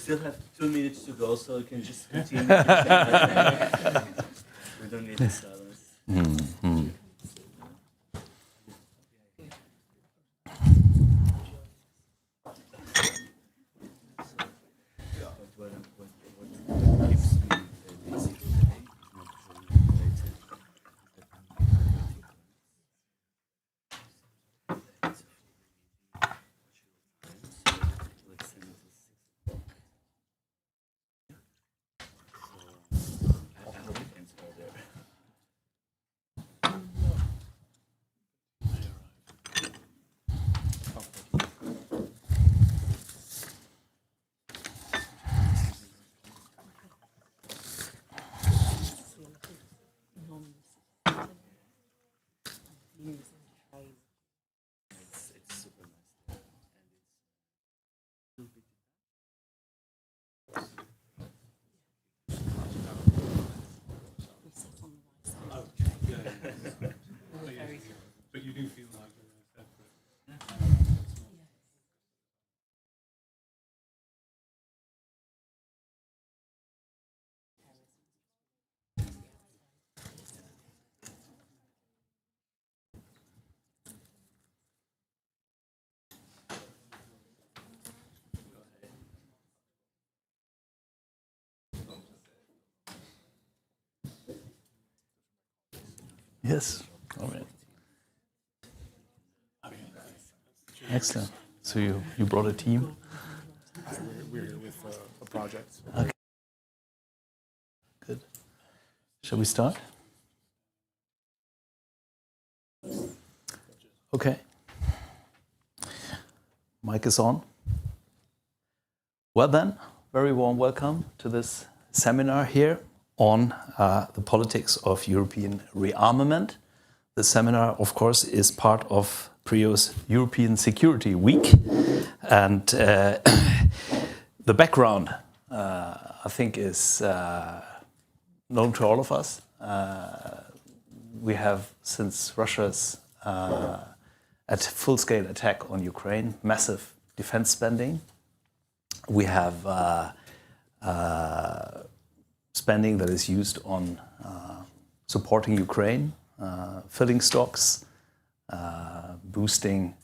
still have 2 minutes to go, so you can just continue. We don't need the silence. Mm-hmm. But you do feel like you're separate. Yes. All right. Excellent. So you brought a team? We're here with a project. Okay. Good. Shall we start? Okay. Mic is on. Well then, very warm welcome to this seminar here on the politics of European rearmament. The seminar, of course, is part of PRIO's European Security Week. And the background, I think, is known to all of us. We have, since Russia's full-scale attack on Ukraine, massive defense spending. We have spending that is used on supporting Ukraine, filling stocks, boosting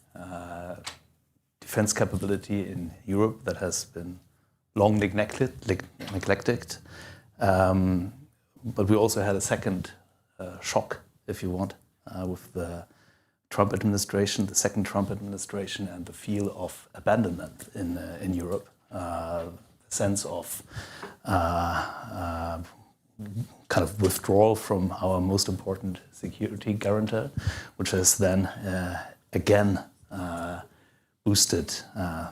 defense capability in Europe that has been long neglected. But we also had a second shock, if you want, with the Trump administration, the second Trump administration, and the feel of abandonment in Europe, the sense of kind of withdrawal from our most important security guarantor, which has then again boosted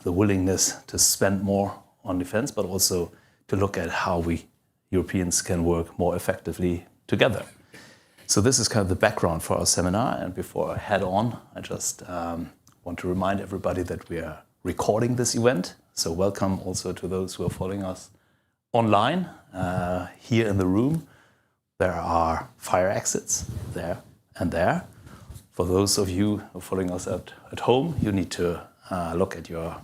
the willingness to spend more on defense, but also to look at how we Europeans can work more effectively together. So this is kind of the background for our seminar. And before I head on, I just want to remind everybody that we are recording this event. So welcome also to those who are following us online. Here in the room, there are fire exits there and there. For those of you who are following us at home, you need to look at your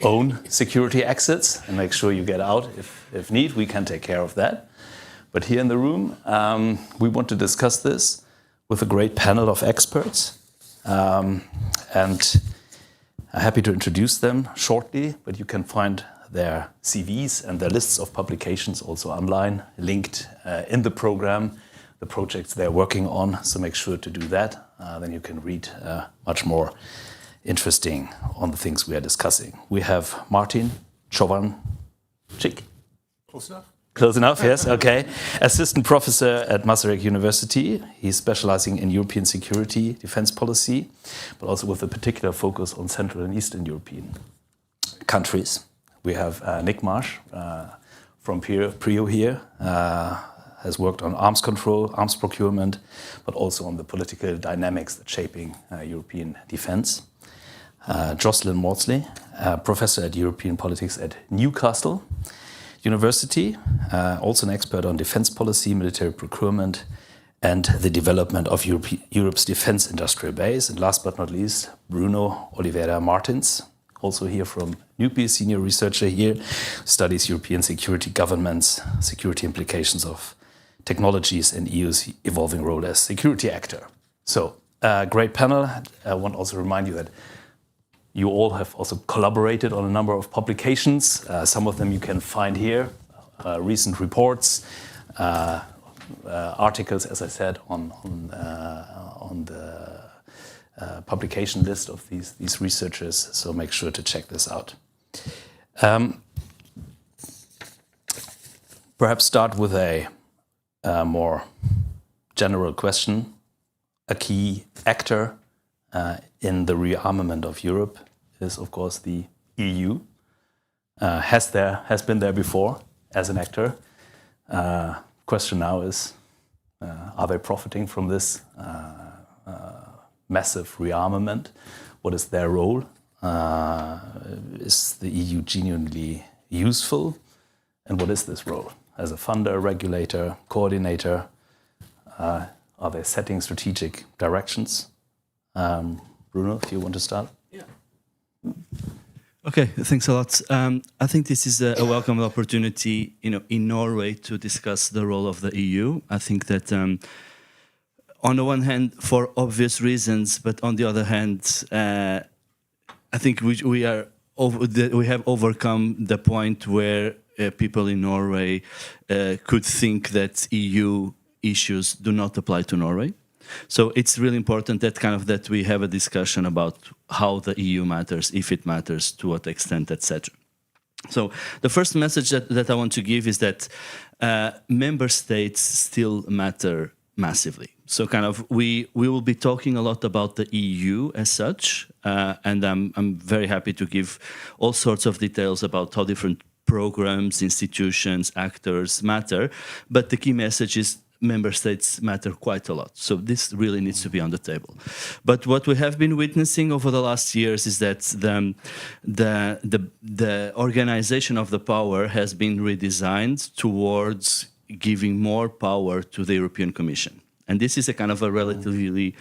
own security exits and make sure you get out if need. We can take care of that. But here in the room, we want to discuss this with a great panel of experts. And I'm happy to introduce them shortly, but you can find their CVs and their lists of publications also online, linked in the program, the projects they're working on. So make sure to do that. Then you can read much more interesting on the things we are discussing. We have Martin Chovanczyk. Close enough? Close enough, yes, okay. Assistant professor at Masaryk University. He's specializing in European security, defense policy, but also with a particular focus on Central and Eastern European countries. We have Nick Marsh from PRIO here, has worked on arms control, arms procurement, but also on the political dynamics that's shaping European defense. Jocelyn Maudsley, professor at European politics at Newcastle University, also an expert on defense policy, military procurement, and the development of Europe's defense industrial base. And last but not least, Bruno Oliveira Martins, also hear from NUPI, senior researcher here, studies European security governments, security implications of technologies and EU's evolving role as security actor. So, great panel. I want to also remind you that you all have also collaborated on a number of publications. Some of them you can find here, recent reports, articles, as I said, on the publication list of these researchers. So make sure to check this out. Perhaps start with a more general question. A key actor in the rearmament of Europe is, of course, the EU. Has been there before as an actor. Question now is, are they profiting from this massive rearmament? What is their role? Is the EU genuinely useful? And what is this role? As a funder, regulator, coordinator, are they setting strategic directions? Bruno, if you want to start. Yeah. Okay, thanks a lot. I think this is a welcome opportunity, in Norway to discuss the role of the EU. I think that on the one hand, for obvious reasons, but on the other hand, I think we have overcome the point where people in Norway could think that EU issues do not apply to Norway. So it's really important that we have a discussion about how the EU matters, if it matters, to what extent, etc. So the first message that I want to give is that member states still matter massively. So we will be talking a lot about the EU as such, and I'm very happy to give all sorts of details about how different programs, institutions, actors matter. But the key message is member states matter quite a lot. So this really needs to be on the table. But what we have been witnessing over the last years is that the organization of the power has been redesigned towards giving more power to the European Commission. And this is a a relatively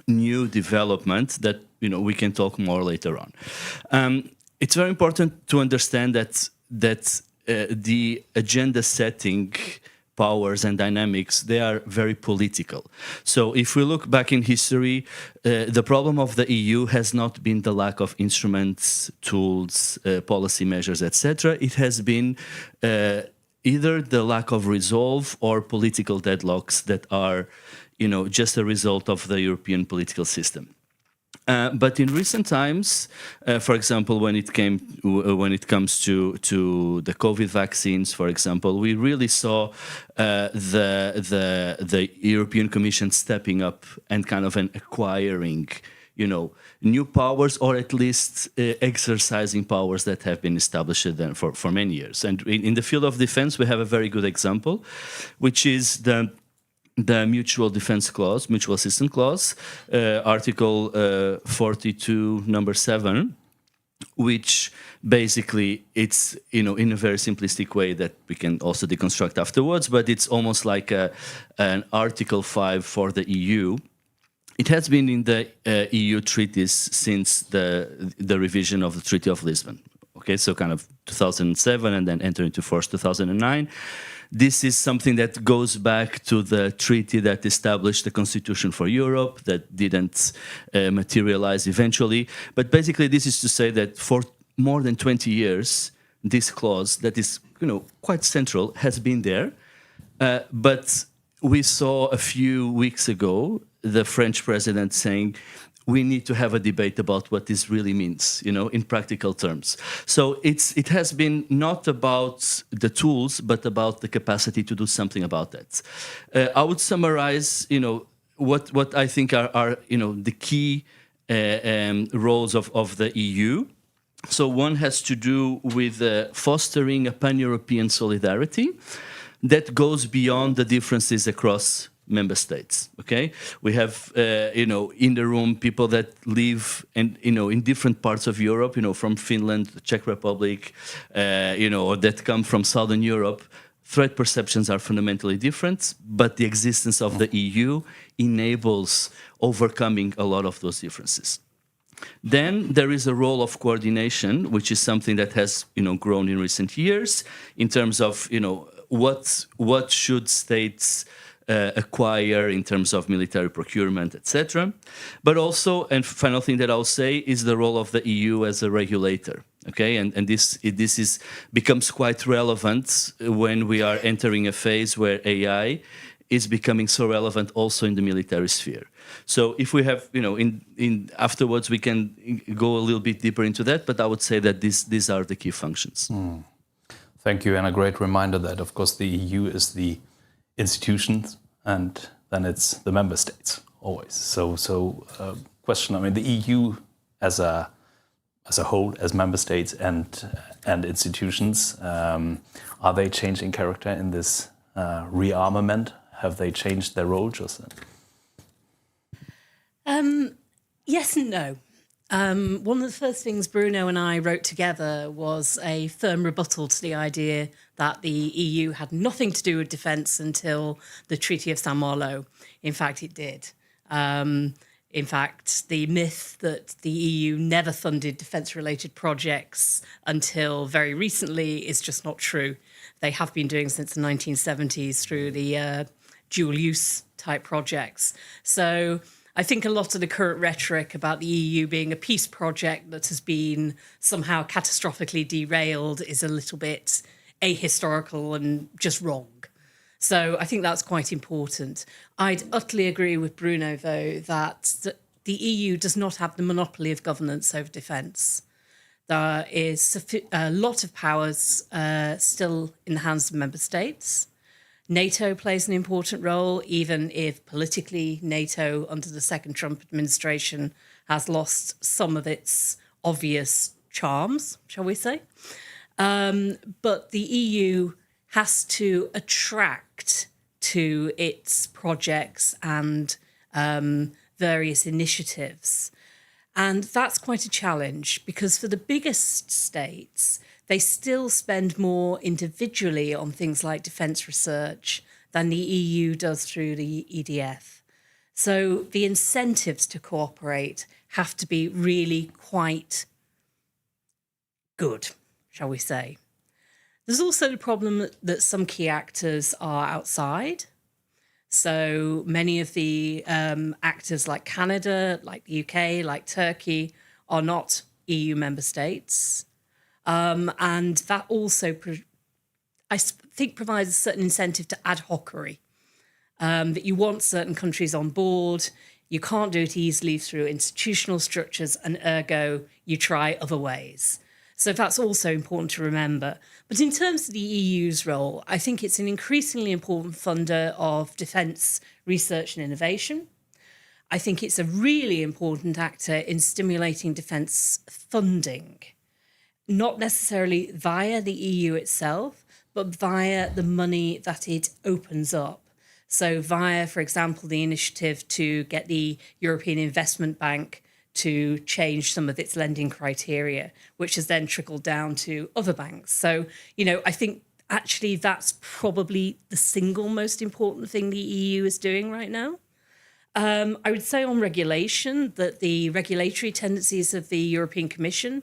new development that we can talk more later on. It's very important to understand that the agenda setting powers and dynamics, they are very political. So if we look back in history, the problem of the EU has not been the lack of instruments, tools, policy measures, etc. It has been either the lack of resolve or political deadlocks that are, just a result of the European political system. But in recent times, for example, when it comes to the COVID vaccines, for example, we really saw the European Commission stepping up and acquiring, new powers, or at least exercising powers that have been established then for many years. And in the field of defense, we have a very good example, which is the mutual defense clause, mutual assistance clause, Article 42, number 7, which basically it's, in a very simplistic way that we can also deconstruct afterwards, but it's almost like an Article 5 for the EU. It has been in the EU treaties since the revision of the Treaty of Lisbon. Okay, so 2007 and then enter into force 2009. This is something that goes back to the treaty that established the Constitution for Europe that didn't materialize eventually. But basically, this is to say that for more than 20 years, this clause that is, quite central has been there. But we saw a few weeks ago the French president saying, we need to have a debate about what this really means, in practical terms. So it has been not about the tools, but about the capacity to do something about that. I would summarize, what I think are the key roles of the EU. So one has to do with fostering a pan-European solidarity that goes beyond the differences across member states. Okay, we have in the room people that live in different parts of Europe. From Finland, the Czech Republic, or that come from Southern Europe. Threat perceptions are fundamentally different, but the existence of the EU enables overcoming a lot of those differences. Then there is a role of coordination, which is something that has, grown in recent years in terms of, what should states acquire in terms of military procurement, etc. But also, and final thing that I'll say is the role of the EU as a regulator. Okay, and this becomes quite relevant when we are entering a phase where AI is becoming so relevant also in the military sphere. So if we have, in afterwards we can go a little bit deeper into that, but I would say that these are the key functions. Thank you, and a great reminder that, of course, the EU is the institutions, and then it's the member states always. So question: I mean, the EU as a whole, as member states and institutions, are they changing character in this rearmament? Have they changed their role, Jocelyn? Yes and no. One of the first things Bruno and I wrote together was a firm rebuttal to the idea that the EU had nothing to do with defence until the Treaty of Saint-Malo. In fact, it did. In fact, the myth that the EU never funded defence-related projects until very recently is just not true. They have been doing since the 1970s through the dual-use type projects. So I think a lot of the current rhetoric about the EU being a peace project that has been somehow catastrophically derailed is a little bit ahistorical and just wrong. So I think that's quite important. I'd utterly agree with Bruno, though, that the EU does not have the monopoly of governance over defence. There is a lot of powers still in the hands of member states. NATO plays an important role, even if politically NATO, under the second Trump administration, has lost some of its obvious charms, shall we say. But the EU has to attract to its projects and various initiatives. And that's quite a challenge, because for the biggest states, they still spend more individually on things like defence research than the EU does through the EDF. So the incentives to cooperate have to be really quite good, shall we say. There's also the problem that some key actors are outside. So many of the actors like Canada, like the UK, like Turkey are not EU member states. And that also, I think, provides a certain incentive to ad hocery, that you want certain countries on board. You can't do it easily through institutional structures, and ergo, you try other ways. So that's also important to remember. But in terms of the EU's role, I think it's an increasingly important funder of defence research and innovation. I think it's a really important actor in stimulating defence funding, not necessarily via the EU itself, but via the money that it opens up. So via, for example, the initiative to get the European Investment Bank to change some of its lending criteria, which has then trickled down to other banks. So, I think actually that's probably the single most important thing the EU is doing right now. I would say on regulation that the regulatory tendencies of the European Commission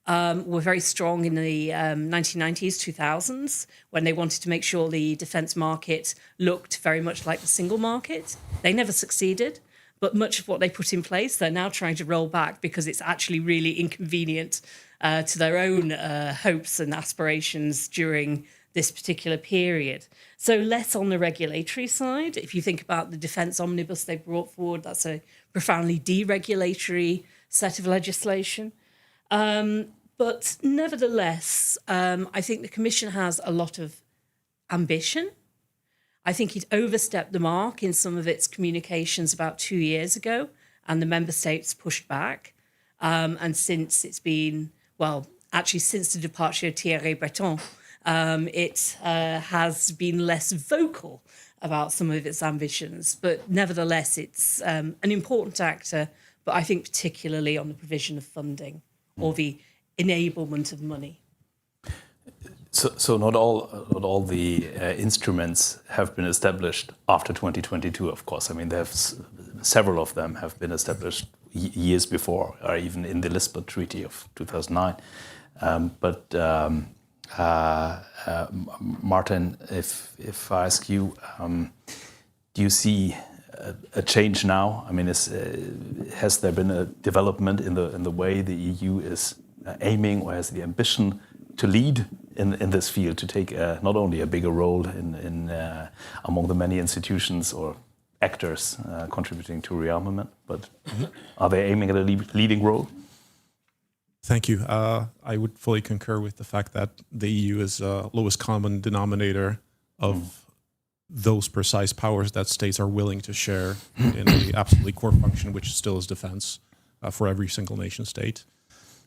were very strong in the 1990s, 2000s, when they wanted to make sure the defence market looked very much like the single market. They never succeeded. But much of what they put in place, they're now trying to roll back because it's actually really inconvenient to their own hopes and aspirations during this particular period. So less on the regulatory side. If you think about the defence omnibus they brought forward, that's a profoundly deregulatory set of legislation. But nevertheless, I think the Commission has a lot of ambition. I think it overstepped the mark in some of its communications about 2 years ago, and the member states pushed back. And since it's been, since the departure of Thierry Breton, it has been less vocal about some of its ambitions. But nevertheless, it's an important actor, but I think particularly on the provision of funding or the enablement of money. So not all the instruments have been established after 2022, of course. I mean, several of them have been established years before, or even in the Lisbon Treaty of 2009. Martin, if I ask you, do you see a change now? I mean, has there been a development in the way the EU is aiming, or has the ambition to lead in this field, to take not only a bigger role in among the many institutions or actors contributing to rearmament, but are they aiming at a leading role? Thank you. I would fully concur with the fact that the EU is a lowest common denominator of those precise powers that states are willing to share in the absolutely core function, which still is defense for every single nation state.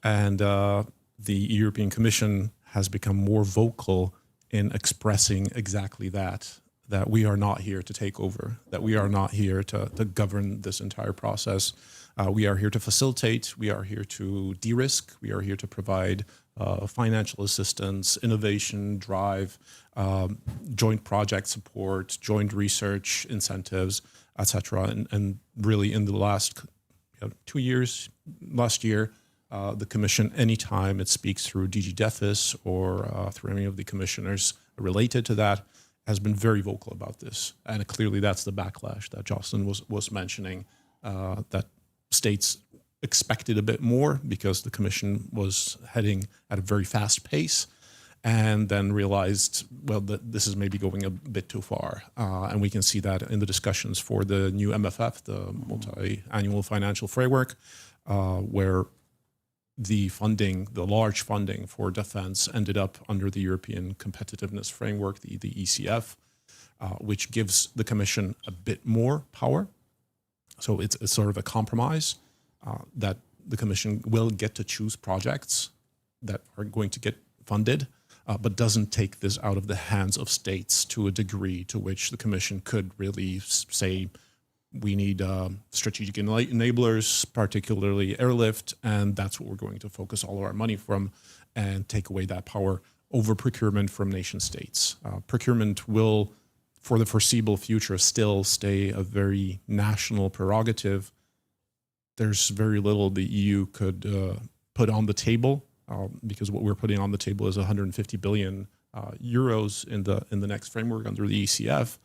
And the European Commission has become more vocal in expressing exactly that we are not here to take over, that we are not here to govern this entire process. We are here to facilitate, we are here to de-risk, we are here to provide financial assistance, innovation, drive, joint project support, joint research incentives, etc. And really in the last 2 years, last year, the Commission, anytime it speaks through DG DEFIS or through any of the commissioners related to that, has been very vocal about this. And clearly that's the backlash that Jocelyn was mentioning, that states expected a bit more because the Commission was heading at a very fast pace, and then realized, well, that this is maybe going a bit too far. And we can see that in the discussions for the new MFF, the multi-annual financial framework, where the funding, the large funding for defense ended up under the European Competitiveness Framework, the ECF, which gives the Commission a bit more power. So it's sort of a compromise that the Commission will get to choose projects that are going to get funded, but doesn't take this out of the hands of states to a degree to which the Commission could really say, we need strategic enablers, particularly airlift, and that's what we're going to focus all of our money from, and take away that power over procurement from nation states. Procurement will, for the foreseeable future, still stay a very national prerogative. There's very little the EU could put on the table, because what we're putting on the table is 150 billion euros in the next framework under the ECF.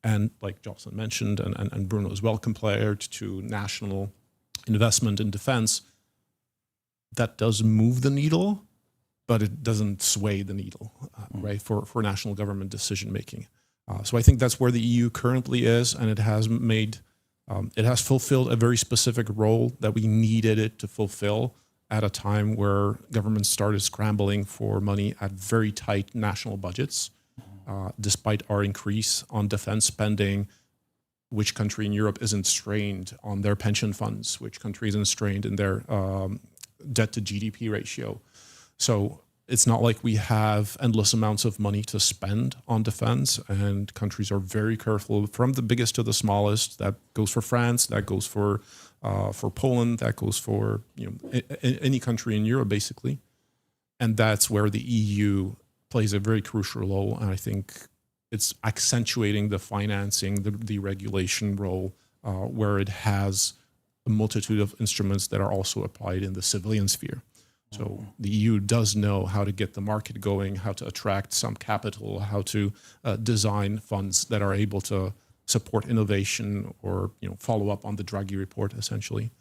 And like Jocelyn mentioned, and Bruno as well, compared to national investment in defense, that does move the needle, but it doesn't sway the needle, right, for national government decision making. So I think that's where the EU currently is, and it has fulfilled a very specific role that we needed it to fulfill at a time where governments started scrambling for money at very tight national budgets. Despite our increase on defense spending, which country in Europe isn't strained on their pension funds? Which country isn't strained in their debt to GDP ratio? So it's not like we have endless amounts of money to spend on defense, and countries are very careful, from the biggest to the smallest. That goes for France, that goes for Poland, that goes for any country in Europe, basically. And that's where the EU plays a very crucial role, and I think it's accentuating the financing, the regulation role, where it has a multitude of instruments that are also applied in the civilian sphere. So the EU does know how to get the market going, how to attract some capital, how to design funds that are able to support innovation or follow up on the Draghi report, essentially.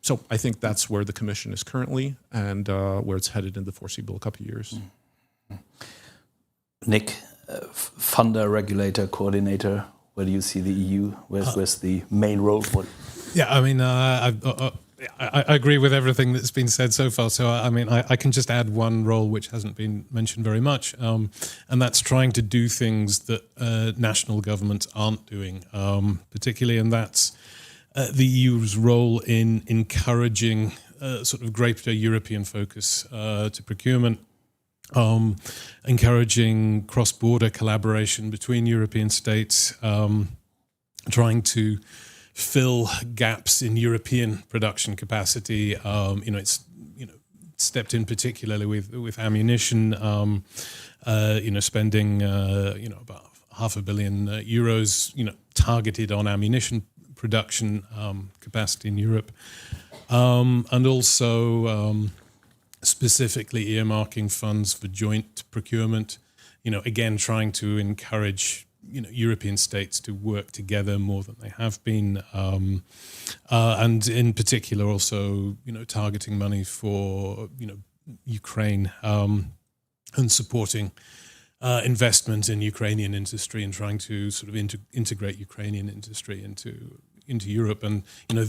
So I think that's where the Commission is currently, and where it's headed in the foreseeable couple of years. Nick, funder, regulator, coordinator, where do you see the EU? Where's the main role? Yeah, I mean, I agree with everything that's been said so far. So, I mean, I can just add one role which hasn't been mentioned very much, and that's trying to do things that national governments aren't doing, particularly, and that's the EU's role in encouraging sort of greater European focus to procurement, encouraging cross-border collaboration between European states, trying to fill gaps in European production capacity. It's stepped in particularly with ammunition. Spending about €500 million, targeted on ammunition production capacity in Europe, and also specifically earmarking funds for joint procurement. Again, trying to encourage European states to work together more than they have been, and in particular also targeting money for Ukraine and supporting investment in Ukrainian industry and trying to sort of integrate Ukrainian industry into Europe. And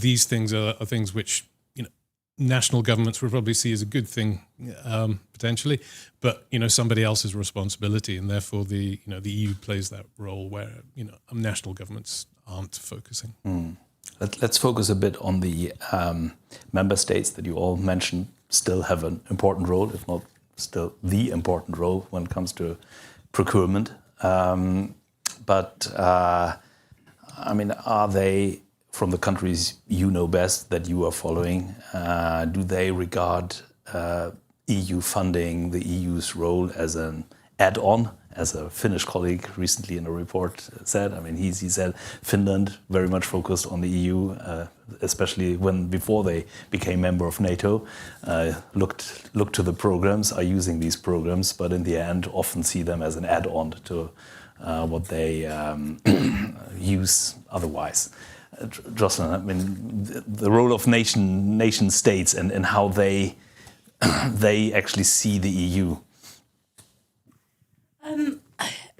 these things are things which national governments will probably see as a good thing potentially, but somebody else's responsibility, and therefore the EU plays that role where national governments aren't focusing. Let's focus a bit on the member states that you all mentioned still have an important role, if not still the important role when it comes to procurement. But are they, from the countries you know best that you are following, do they regard EU funding, the EU's role as an add-on, as a Finnish colleague recently in a report said? He said Finland very much focused on the EU, especially before they became member of NATO, looked to the programs, are using these programs, but in the end often see them as an add-on to what they use otherwise. Jocelyn, the role of nation states and how they actually see the EU.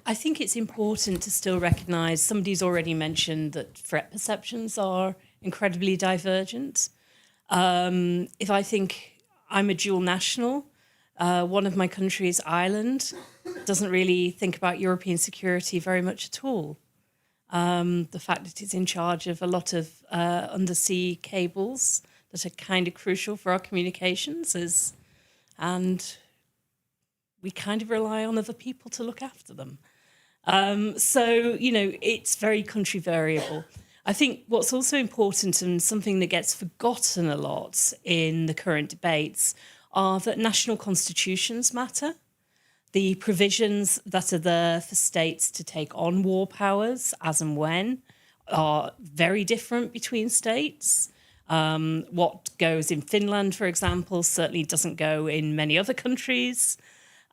I think it's important to still recognise, somebody's already mentioned that threat perceptions are incredibly divergent. If I think I'm a dual national, one of my countries, Ireland, doesn't really think about European security very much at all. The fact that it's in charge of a lot of undersea cables that are kind of crucial for our communications and we kind of rely on other people to look after them. So, it's very country variable. I think what's also important and something that gets forgotten a lot in the current debates are that national constitutions matter. The provisions that are there for states to take on war powers as and when are very different between states. What goes in Finland, for example, certainly doesn't go in many other countries.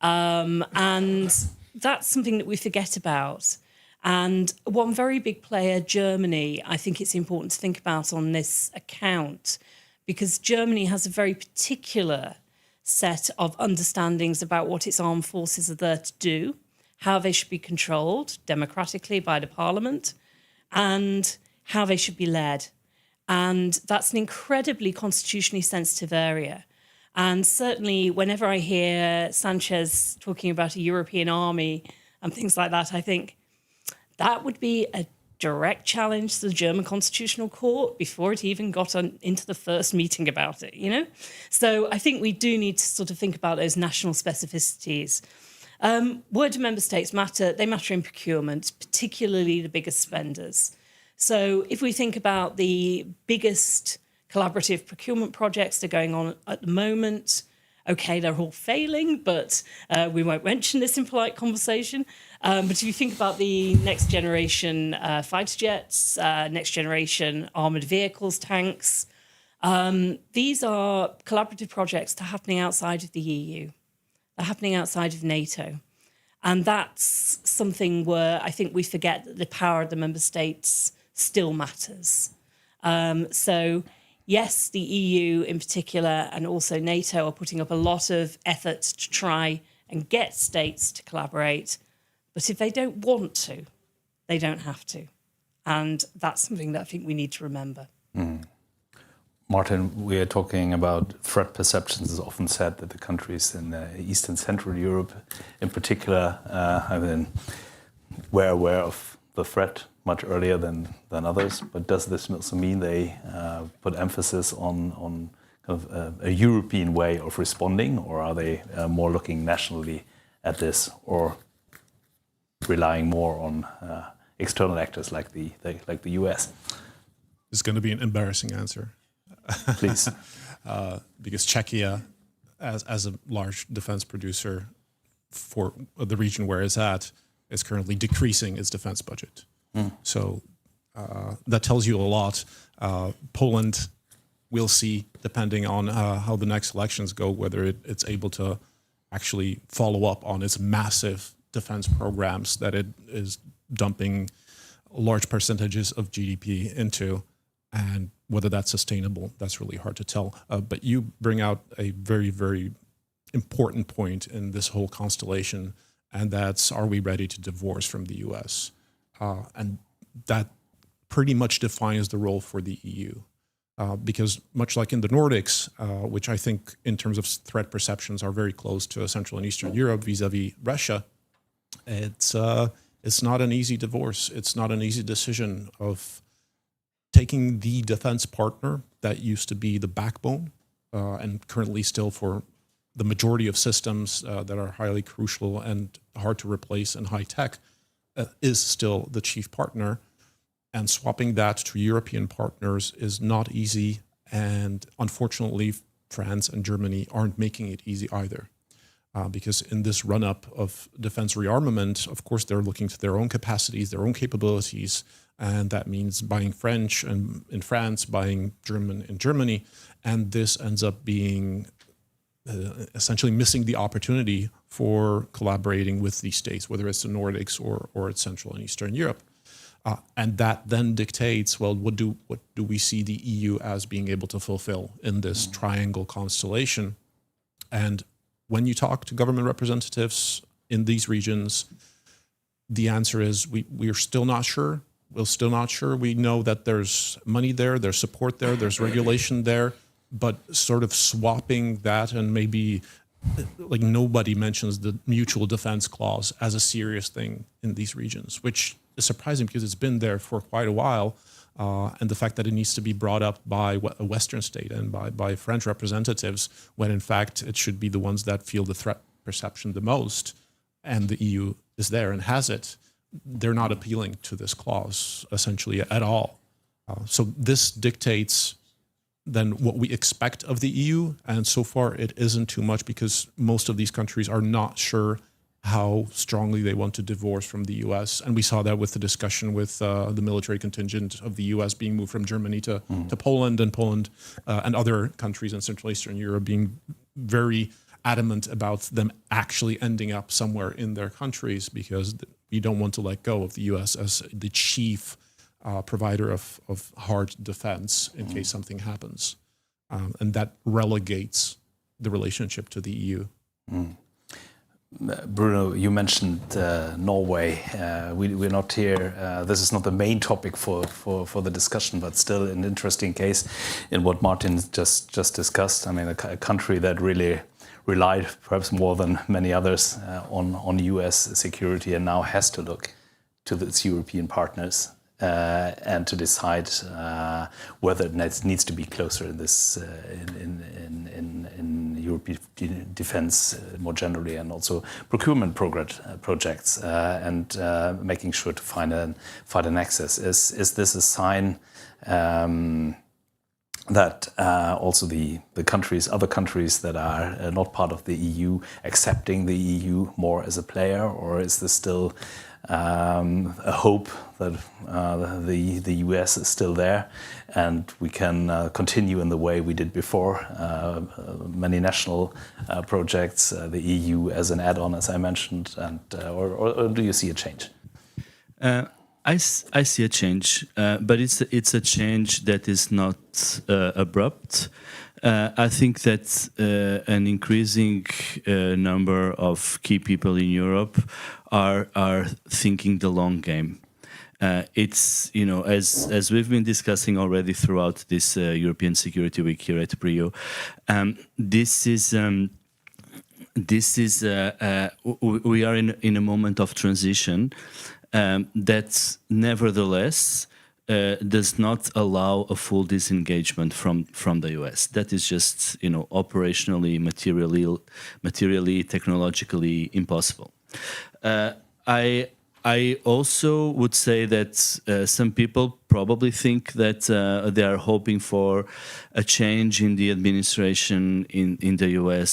And that's something that we forget about. And one very big player, Germany, I think it's important to think about on this account, because Germany has a very particular set of understandings about what its armed forces are there to do, how they should be controlled democratically by the parliament, and how they should be led. And that's an incredibly constitutionally sensitive area. And certainly whenever I hear Sanchez talking about a European army and things like that, I think that would be a direct challenge to the German Constitutional Court before it even got into the first meeting about it, So I think we do need to sort of think about those national specificities. Where do member states matter? They matter in procurement, particularly the biggest spenders. So if we think about the biggest collaborative procurement projects that are going on at the moment, okay, they're all failing, but we won't mention this in polite conversation. But if you think about the next generation fighter jets, next generation armoured vehicles, tanks, these are collaborative projects that are happening outside of the EU. They're happening outside of NATO. And that's something where I think we forget that the power of the member states still matters. So yes, the EU in particular and also NATO are putting up a lot of effort to try and get states to collaborate. But if they don't want to, they don't have to. And that's something that I think we need to remember. Martin, we are talking about threat perceptions. It's often said that the countries in East and Central Europe in particular were aware of the threat much earlier than others. But does this also mean they put emphasis on kind of a European way of responding, or are they more looking nationally at this, or relying more on external actors like the US? It's going to be an embarrassing answer. Please. Because Czechia, as a large defense producer for the region where it's at, is currently decreasing its defense budget. So that tells you a lot. Poland, we'll see, depending on how the next elections go, whether it's able to actually follow up on its massive defense programs that it is dumping large percentages of GDP into, and whether that's sustainable, that's really hard to tell. But you bring out a very, very important point in this whole constellation, and that's, are we ready to divorce from the US? And that pretty much defines the role for the EU. Because much like in the Nordics, which I think in terms of threat perceptions are very close to Central and Eastern Europe vis-a-vis Russia, it's not an easy divorce. It's not an easy decision of taking the defense partner that used to be the backbone and currently still for the majority of systems that are highly crucial and hard to replace and high tech is still the chief partner. And swapping that to European partners is not easy. And unfortunately, France and Germany aren't making it easy either. Because in this run-up of defense rearmament, of course, they're looking to their own capacities, their own capabilities. And that means buying French and in France, buying German in Germany. And this ends up being essentially missing the opportunity for collaborating with these states, whether it's the Nordics or it's Central and Eastern Europe. And that then dictates, well, what do we see the EU as being able to fulfill in this triangle constellation? And when you talk to government representatives in these regions, the answer is we are still not sure. We're still not sure. We know that there's money there, there's support there, there's regulation there, but sort of swapping that, and maybe like nobody mentions the mutual defense clause as a serious thing in these regions, which is surprising because it's been there for quite a while. And the fact that it needs to be brought up by a Western state and by French representatives, when in fact it should be the ones that feel the threat perception the most, and the EU is there and has it, they're not appealing to this clause essentially at all. So this dictates then what we expect of the EU, and so far it isn't too much because most of these countries are not sure how strongly they want to divorce from the US. And we saw that with the discussion with the military contingent of the US being moved from Germany to Poland, and other countries in Central Eastern Europe being very adamant about them actually ending up somewhere in their countries, because you don't want to let go of the US as the chief provider of hard defense in case something happens. And that relegates the relationship to the EU. Bruno, you mentioned Norway. We're not here. This is not the main topic for the discussion, but still an interesting case in what Martin just discussed. I mean, a country that really relied, perhaps more than many others, on US security, and now has to look to its European partners and to decide whether it needs to be closer in this in European defense more generally, and also procurement projects, and making sure to find an access. Is this a sign that also the other countries that are not part of the EU, accepting the EU more as a player, or is this still a hope that the US is still there and we can continue in the way we did before, many national projects, the EU as an add-on, as I mentioned, and or do you see a change? I see a change, but it's a change that is not abrupt. I think that an increasing number of key people in Europe are thinking the long game. It's, you know, as we've been discussing already throughout this European Security Week here at PRIO, we are in a moment of transition that nevertheless does not allow a full disengagement from the US. That is just, you know, operationally, materially, technologically impossible. I also would say that some people probably think that they are hoping for a change in the administration in the US,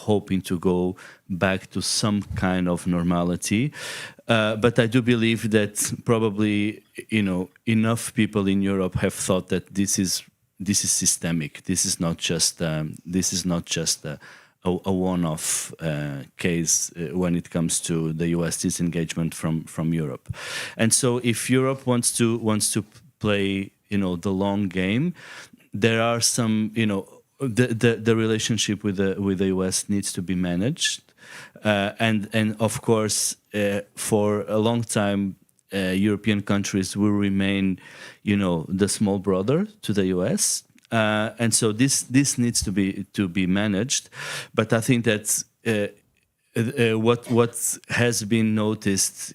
hoping to go back to some kind of normality. But I do believe that probably, enough people in Europe have thought that this is systemic. This is not just a one-off case when it comes to the U.S. disengagement from Europe. And so, if Europe wants to play, the long game, there are some, the relationship with the U.S. needs to be managed, and of course, for a long time, European countries will remain, the small brother to the U.S. And so this needs to be managed, but I think that what has been noticed,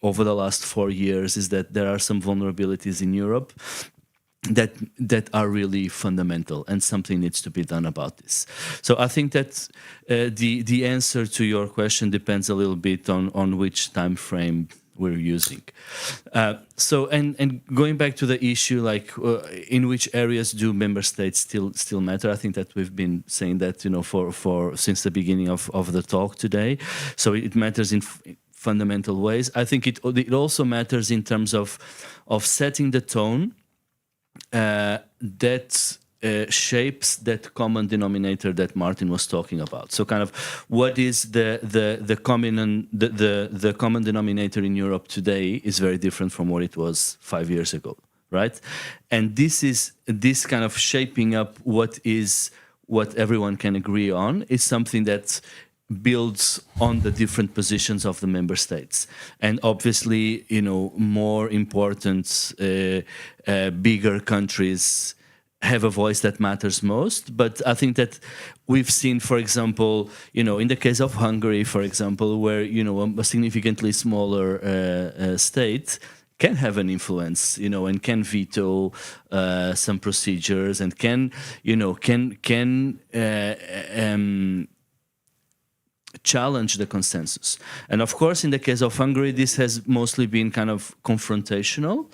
over the last 4 years is that there are some vulnerabilities in Europe that are really fundamental, and something needs to be done about this. So I think that the answer to your question depends a little bit on which time frame we're using. So going back to the issue, like in which areas do member states still matter? I think that we've been saying that for since the beginning of the talk today. So it matters in fundamental ways. I think it also matters in terms of setting the tone that shapes that common denominator that Martin was talking about. So kind of what is the common denominator in Europe today is very different from what it was 5 years ago, right? And this kind of shaping up what everyone can agree on is something that builds on the different positions of the member states. And obviously, more important, bigger countries have a voice that matters most. But I think that we've seen, for example, in the case of Hungary, for example, where, a significantly smaller state can have an influence, and can veto some procedures and can challenge the consensus. And of course, in the case of Hungary, this has mostly been kind of confrontational.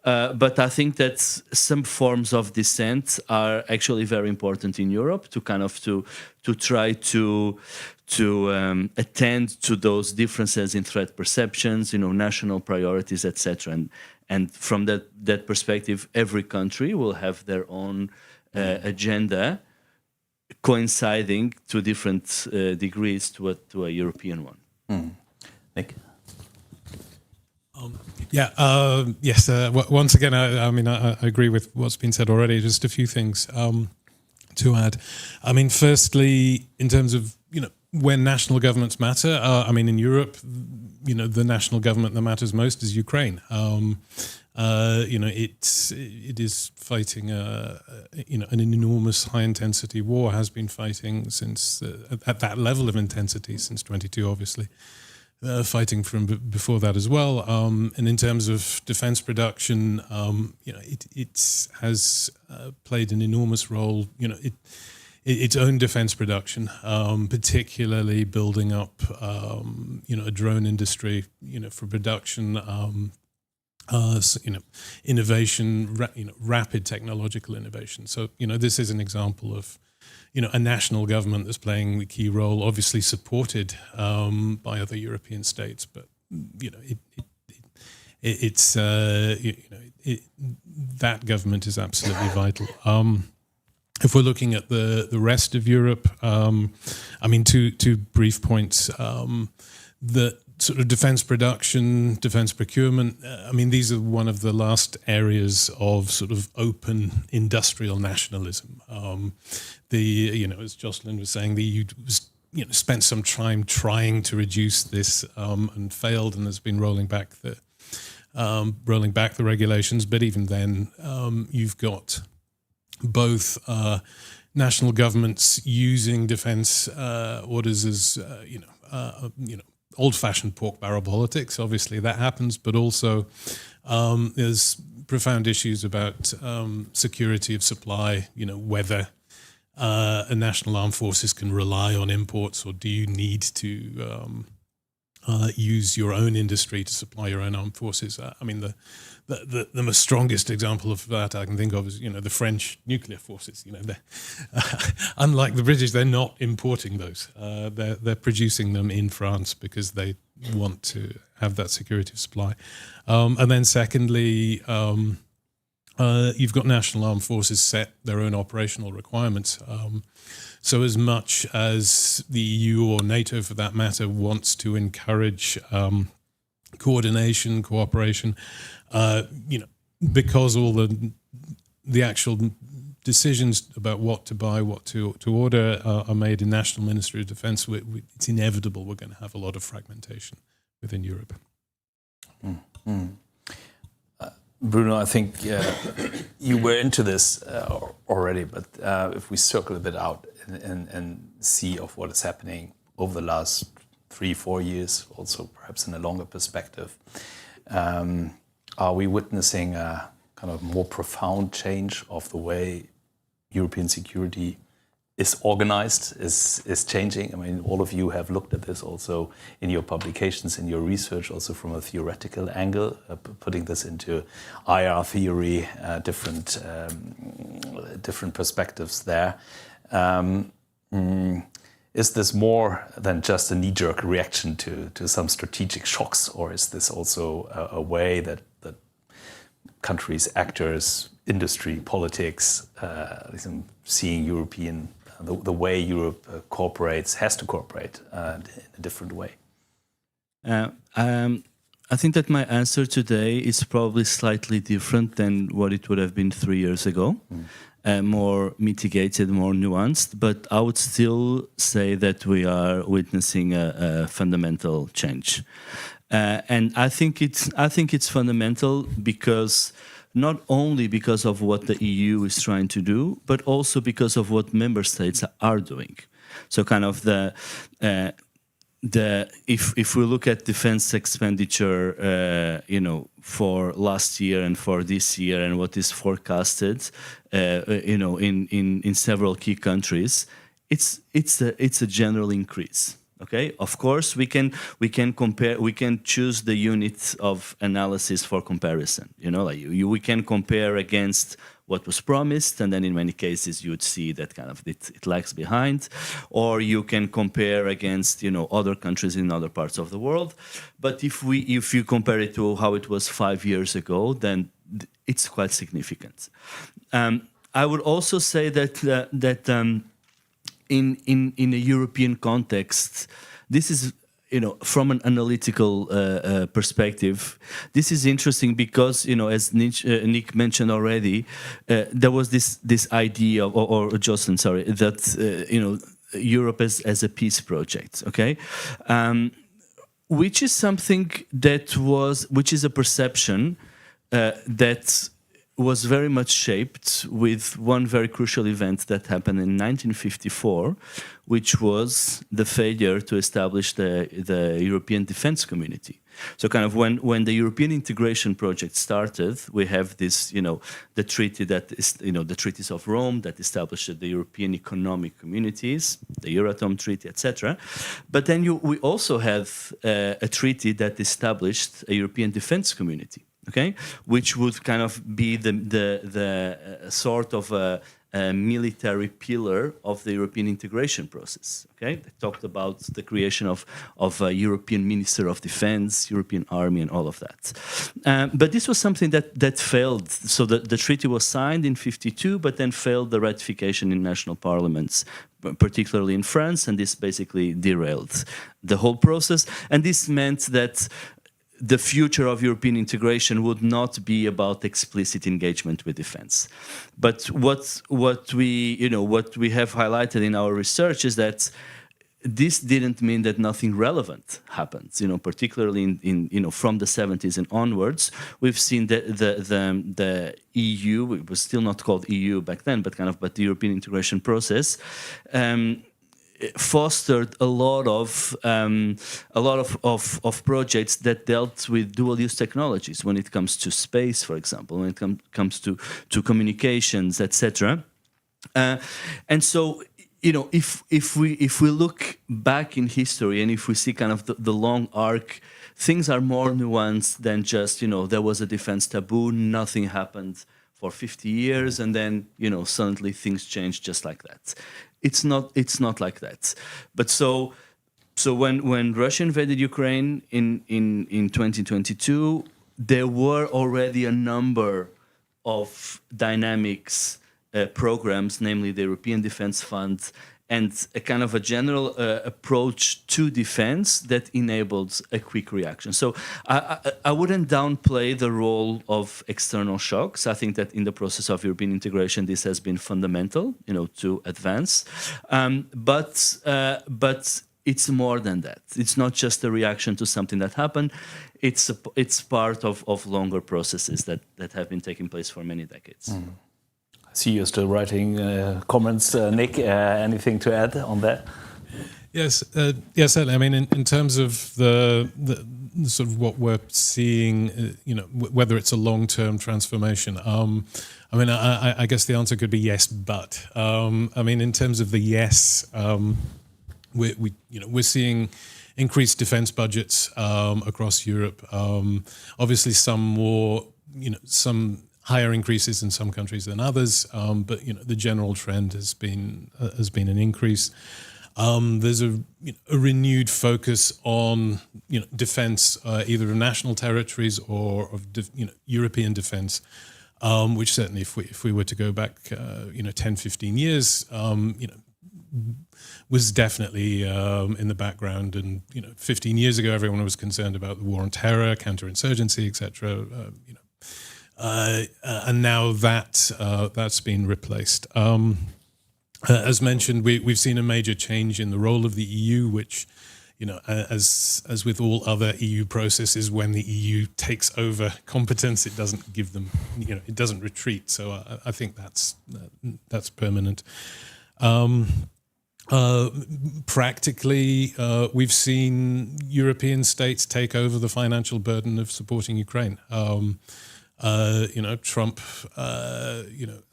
But I think that some forms of dissent are actually very important in Europe to kind of to try to attend to those differences in threat perceptions, national priorities, etc. And from that perspective, every country will have their own agenda, coinciding to different degrees to a European one. Nick? Yes. Once again, I agree with what's been said already. Just a few things to add. I mean, firstly, in terms of when national governments matter, in Europe, the national government that matters most is Ukraine. It is fighting an enormous high intensity war, has been fighting since at that level of intensity since 22, obviously. Fighting from before that as well. And in terms of defense production, it has played an enormous role, its own defense production, particularly building up, a drone industry, for production, innovation, rapid technological innovation. So, this is an example of, a national government that's playing the key role, obviously supported by other European states, but that government is absolutely vital. If we're looking at the rest of Europe, two brief points. The sort of defense production, defense procurement, these are one of the last areas of sort of open industrial nationalism. As Jocelyn was saying, the EU was, spent some time trying to reduce this and failed, and has been rolling back the regulations. But even then, you've got both national governments using defense orders as old-fashioned pork barrel politics. Obviously, that happens, but also there's profound issues about security of supply. Whether a national armed forces can rely on imports, or do you need to use your own industry to supply your own armed forces? the most strongest example of that I can think of is, the French nuclear forces. Unlike the British, they're not importing those. They're producing them in France because they want to have that security of supply. And then secondly, you've got national armed forces set their own operational requirements. So as much as the EU or NATO, for that matter, wants to encourage coordination, cooperation, because all the actual decisions about what to buy, what to order are made in National Ministry of Defence, it's inevitable we're going to have a lot of fragmentation within Europe. Bruno, I think you were into this already, but if we circle a bit out and see of what is happening over the last 3-4 years, also perhaps in a longer perspective, are we witnessing a kind of more profound change of the way European security is organized, is changing? I mean, all of you have looked at this also in your publications, in your research, also from a theoretical angle, putting this into IR theory, different perspectives there. Is this more than just a knee-jerk reaction to some strategic shocks, or is this also a way that countries, actors, industry, politics, seeing European, the way Europe cooperates, has to cooperate in a different way? I think that my answer today is probably slightly different than what it would have been 3 years ago. More mitigated, more nuanced, but I would still say that we are witnessing a fundamental change, and I think it's fundamental because not only because of what the EU is trying to do, but also because of what member states are doing. So, kind of if we look at defense expenditure, for last year and for this year, and what is forecasted, in several key countries, it's a general increase. Okay, of course we can compare, we can choose the unit of analysis for comparison. We can compare against what was promised, and then in many cases you would see that kind of it lags behind, or you can compare against other countries in other parts of the world. But if you compare it to how it was 5 years ago, then it's quite significant. I would also say that in a European context, this is, from an analytical perspective, this is interesting because, as Nick mentioned already, there was this idea, or Jocelyn, sorry, that, Europe as a peace project, okay? Which is something which is a perception that was very much shaped with one very crucial event that happened in 1954, which was the failure to establish the European Defence Community. So kind of when the European integration project started, we have this, the treaty that is, the treaties of Rome that established the European economic communities, the Euratom Treaty, etc. But then we also have a treaty that established a European Defence Community. Okay, which would kind of be the sort of a military pillar of the European integration process. Okay, they talked about the creation of a European Minister of Defense, European Army, and all of that. But this was something that failed. So the treaty was signed in 1952, but then failed the ratification in national parliaments, particularly in France, and this basically derailed the whole process. And this meant that the future of European integration would not be about explicit engagement with defense. But what we have highlighted in our research is that this didn't mean that nothing relevant happened. Particularly in from the 70s and onwards, we've seen the EU. It was still not called EU back then, but the European integration process fostered a lot of projects that dealt with dual-use technologies when it comes to space, for example, when it comes to communications, etc. And so, if we look back in history and if we see kind of the long arc, things are more nuanced than just, there was a defense taboo, nothing happened for 50 years, and then, suddenly things changed just like that. It's not like that. But so when Russia invaded Ukraine in 2022, there were already a number of dynamics, programs, namely the European Defence Fund, and a kind of a general approach to defense that enabled a quick reaction. So I wouldn't downplay the role of external shocks. I think that in the process of European integration, this has been fundamental, to advance. But it's more than that. It's not just a reaction to something that happened. It's part of longer processes that have been taking place for many decades. Mm. I see you're still writing comments. Nick, anything to add on that? Yes, certainly. I mean, in terms of the sort of what we're seeing, whether it's a long-term transformation. I mean, I guess the answer could be yes, but I mean, in terms of the yes, we're seeing increased defense budgets across Europe. Obviously, some more, some higher increases in some countries than others, but the general trend has been an increase. There's a renewed focus on defense, either of national territories or of European defense, which certainly, if we were to go back 10, 15 years, was definitely in the background. And 15 years ago, everyone was concerned about the war on terror, counterinsurgency, etc. And now that's been replaced. As mentioned, we've seen a major change in the role of the EU, which, as with all other EU processes, when the EU takes over competence, it doesn't give them, it doesn't retreat. So I think that's permanent. Practically, we've seen European states take over the financial burden of supporting Ukraine. Trump,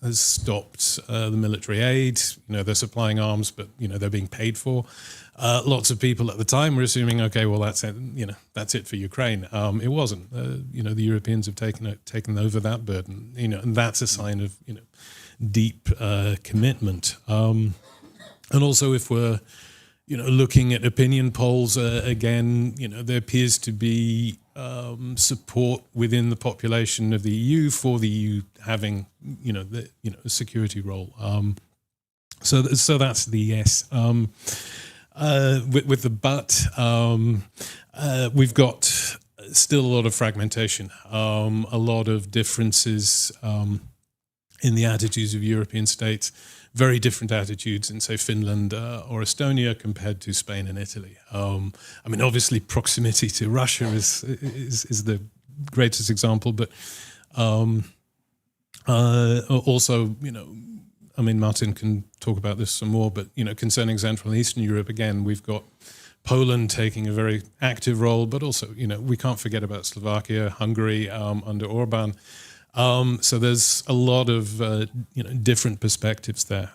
has stopped the military aid. They're supplying arms, but they're being paid for. Lots of people at the time were assuming, okay, well that's it. That's it for Ukraine. It wasn't. The Europeans have taken over that burden. And that's a sign of deep commitment. And also, if we're looking at opinion polls, again, there appears to be support within the population of the EU for the EU having, a security role. So that's the yes. With the but, we've got still a lot of fragmentation, a lot of differences in the attitudes of European states. Very different attitudes in, say, Finland or Estonia compared to Spain and Italy. I mean, obviously, proximity to Russia is the greatest example, but also, I mean, Martin can talk about this some more, but concerning Central and Eastern Europe, again, we've got Poland taking a very active role, but also, we can't forget about Slovakia, Hungary under Orban. So there's a lot of different perspectives there.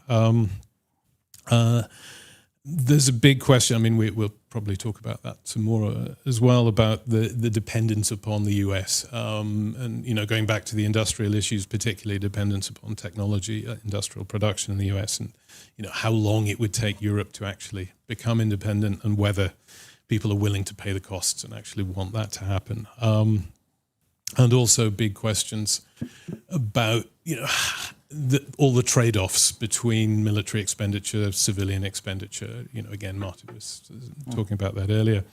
There's a big question. I mean, we'll probably talk about that some more as well, about the dependence upon the US, and going back to the industrial issues, particularly dependence upon technology, industrial production in the US, and how long it would take Europe to actually become independent, and whether people are willing to pay the costs and actually want that to happen. And also big questions about, all the trade-offs between military expenditure, civilian expenditure. Again, Martin was talking about that earlier.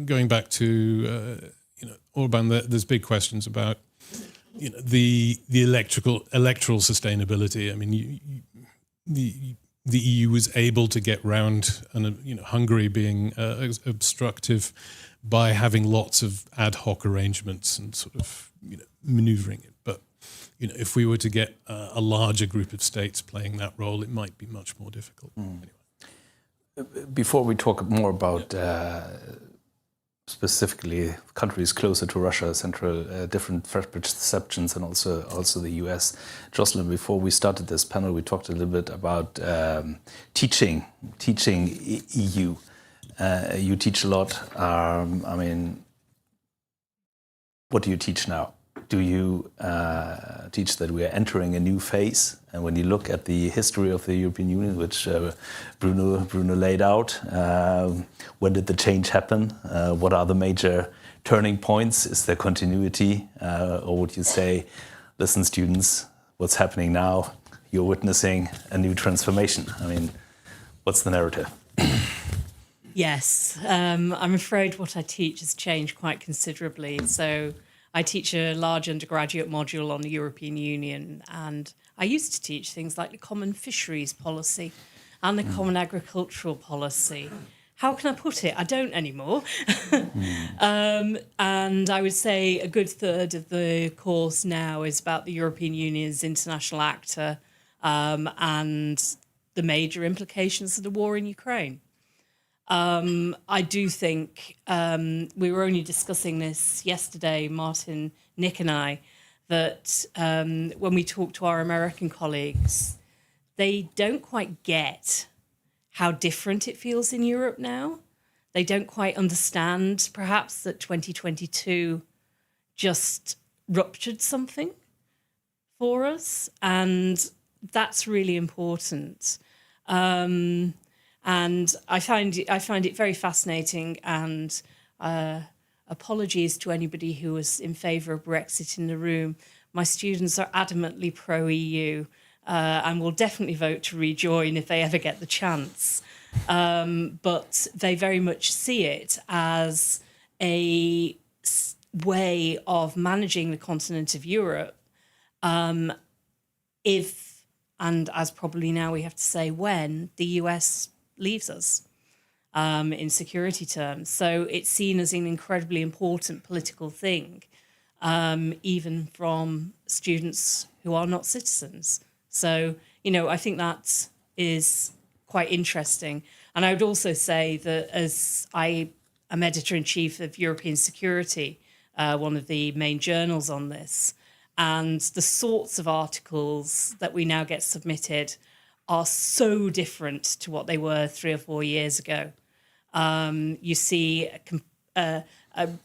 Going back to, Orban, there's big questions about, the electoral sustainability. I mean, the EU was able to get round, and Hungary being obstructive, by having lots of ad hoc arrangements and sort of manoeuvring it. But if we were to get a larger group of states playing that role, it might be much more difficult. Anyway. Before we talk more about specifically countries closer to Russia, different threat perceptions, and also the US. Jocelyn, before we started this panel, we talked a little bit about teaching EU. You teach a lot. I mean, what do you teach now? Do you teach that we are entering a new phase? And when you look at the history of the European Union, which Bruno laid out, when did the change happen? What are the major turning points? Is there continuity? Or would you say, listen, students, what's happening now? You're witnessing a new transformation. I mean, what's the narrative? Yes, I'm afraid what I teach has changed quite considerably. So I teach a large undergraduate module on the European Union, and I used to teach things like the common fisheries policy and the common agricultural policy. How can I put it? I don't anymore. And I would say a good third of the course now is about the European Union as international actor and the major implications of the war in Ukraine. I do think we were only discussing this yesterday, Martin, Nick and I, that when we talk to our American colleagues, they don't quite get how different it feels in Europe now. They don't quite understand, perhaps, that 2022 just ruptured something for us, and that's really important. And I find it very fascinating, and apologies to anybody who was in favour of Brexit in the room. My students are adamantly pro-EU and will definitely vote to rejoin if they ever get the chance. But they very much see it as a way of managing the continent of Europe if, and as probably now we have to say when, the US leaves us in security terms. So it's seen as an incredibly important political thing, even from students who are not citizens. So, I think that is quite interesting. And I would also say that as I am editor-in-chief of European Security, one of the main journals on this, and the sorts of articles that we now get submitted are so different to what they were 3 or 4 years ago. You see a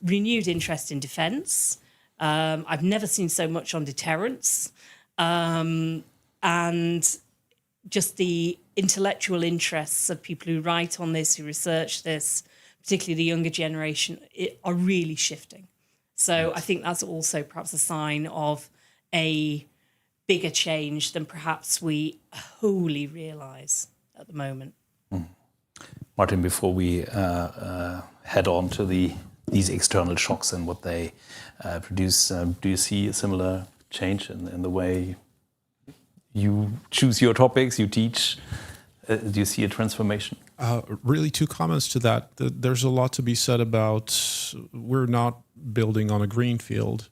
renewed interest in defence. I've never seen so much on deterrence. And just the intellectual interests of people who write on this, who research this, particularly the younger generation, are really shifting. So I think that's also perhaps a sign of a bigger change than perhaps we wholly realise at the moment. Martin, before we head on to these external shocks and what they produce, do you see a similar change in the way you choose your topics, you teach? Do you see a transformation? Really, 2 comments to that. There's a lot to be said about we're not building on a green field.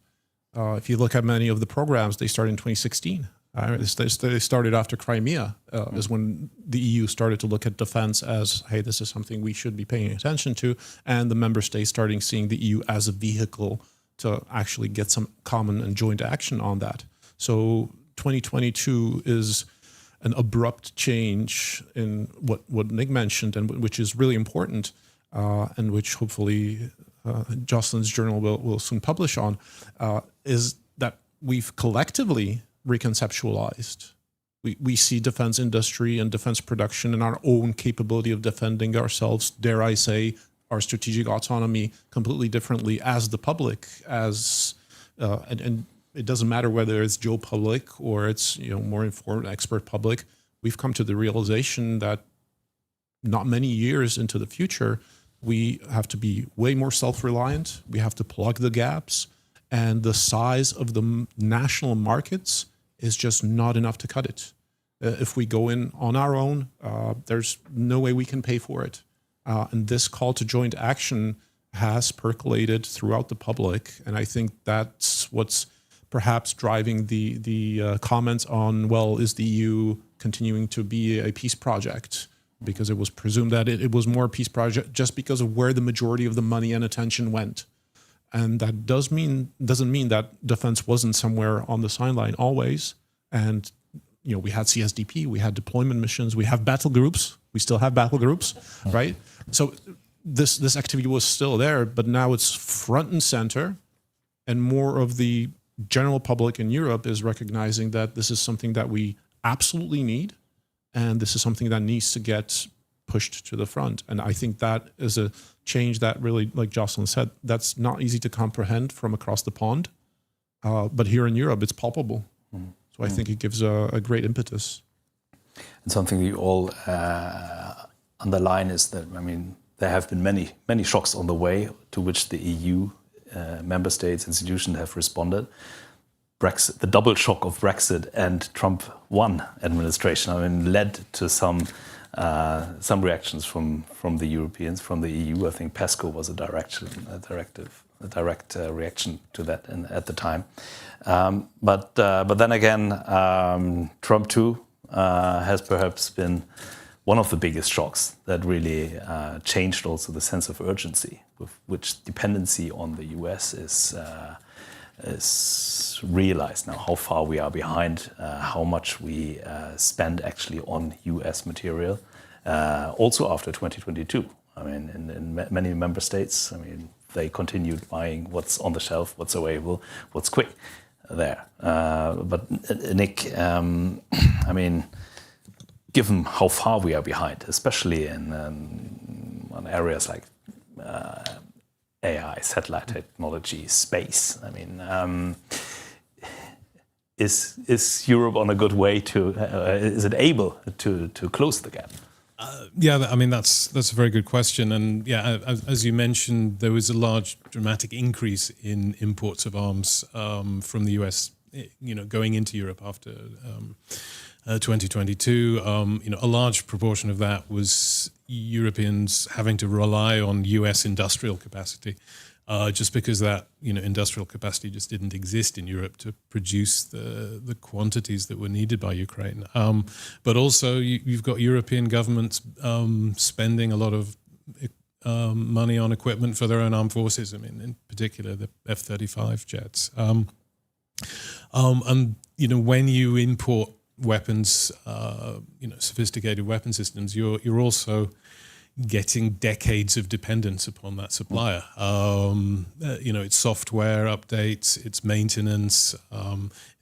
If you look at many of the programs, they started in 2016. They started after Crimea, is when the EU started to look at defense as, hey, this is something we should be paying attention to, and the member states starting seeing the EU as a vehicle to actually get some common and joint action on that. So 2022 is an abrupt change in what Nick mentioned, and which is really important, and which hopefully Jocelyn's journal will soon publish on, is that we've collectively reconceptualized. We see defense industry and defense production and our own capability of defending ourselves, dare I say, our strategic autonomy completely differently as the public, and it doesn't matter whether it's Joe public or it's more informed expert public. We've come to the realization that not many years into the future, we have to be way more self-reliant. We have to plug the gaps, and the size of the national markets is just not enough to cut it. If we go in on our own, there's no way we can pay for it. And this call to joint action has percolated throughout the public, and I think that's what's perhaps driving the comments on, well, is the EU continuing to be a peace project? because it was presumed that it was more a peace project just because of where the majority of the money and attention went. And that doesn't mean that defense wasn't somewhere on the sideline always. And we had CSDP, we had deployment missions, we have battle groups, we still have battle groups, right? So this activity was still there, but now it's front and center, and more of the general public in Europe is recognizing that this is something that we absolutely need, and this is something that needs to get pushed to the front. And I think that is a change that really, like Jocelyn said, that's not easy to comprehend from across the pond. But here in Europe, it's palpable. So I think it gives a great impetus. And something you all underline is that, there have been many shocks on the way to which the EU member states, institutions have responded. Brexit, the double shock of Brexit and Trump 1 administration, led to some reactions from the Europeans, from the EU. I think PESCO was a direct reaction to that at the time. But then again, Trump 2 has perhaps been one of the biggest shocks that really changed also the sense of urgency with which dependency on the US is realized now, how far we are behind, how much we spend actually on US material, also after 2022. In many member states, they continued buying what's on the shelf, what's available, what's quick there. But Nick, given how far we are behind, especially in areas like AI, satellite technology, space, is Europe on a good way to? Is it able to close the gap? That's a very good question. And as you mentioned, there was a large dramatic increase in imports of arms from the US, going into Europe after 2022. A large proportion of that was Europeans having to rely on US industrial capacity, just because that industrial capacity just didn't exist in Europe to produce the quantities that were needed by Ukraine. But also you've got European governments spending a lot of money on equipment for their own armed forces. In particular the F-35 jets. And when you import weapons, sophisticated weapon systems, you're also getting decades of dependence upon that supplier. It's software updates, it's maintenance,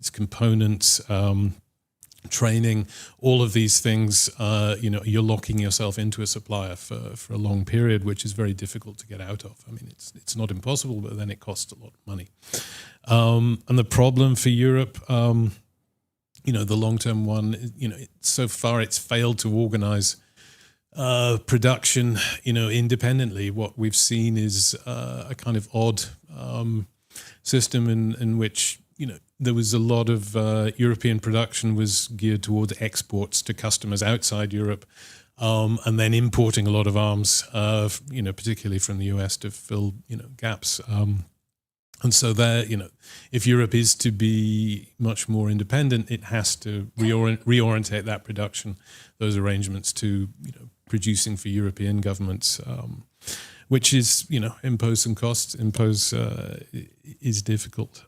it's components, training, all of these things. You're locking yourself into a supplier for a long period, which is very difficult to get out of. It's not impossible, but then it costs a lot of money. And the problem for Europe, the long-term one, so far it's failed to organize production, independently. What we've seen is a kind of odd system in which, there was a lot of European production was geared towards exports to customers outside Europe, and then importing a lot of arms, particularly from the US to fill, gaps. And so there, if Europe is to be much more independent, it has to reorientate that production, those arrangements to, producing for European governments, which is, impose some costs, is difficult.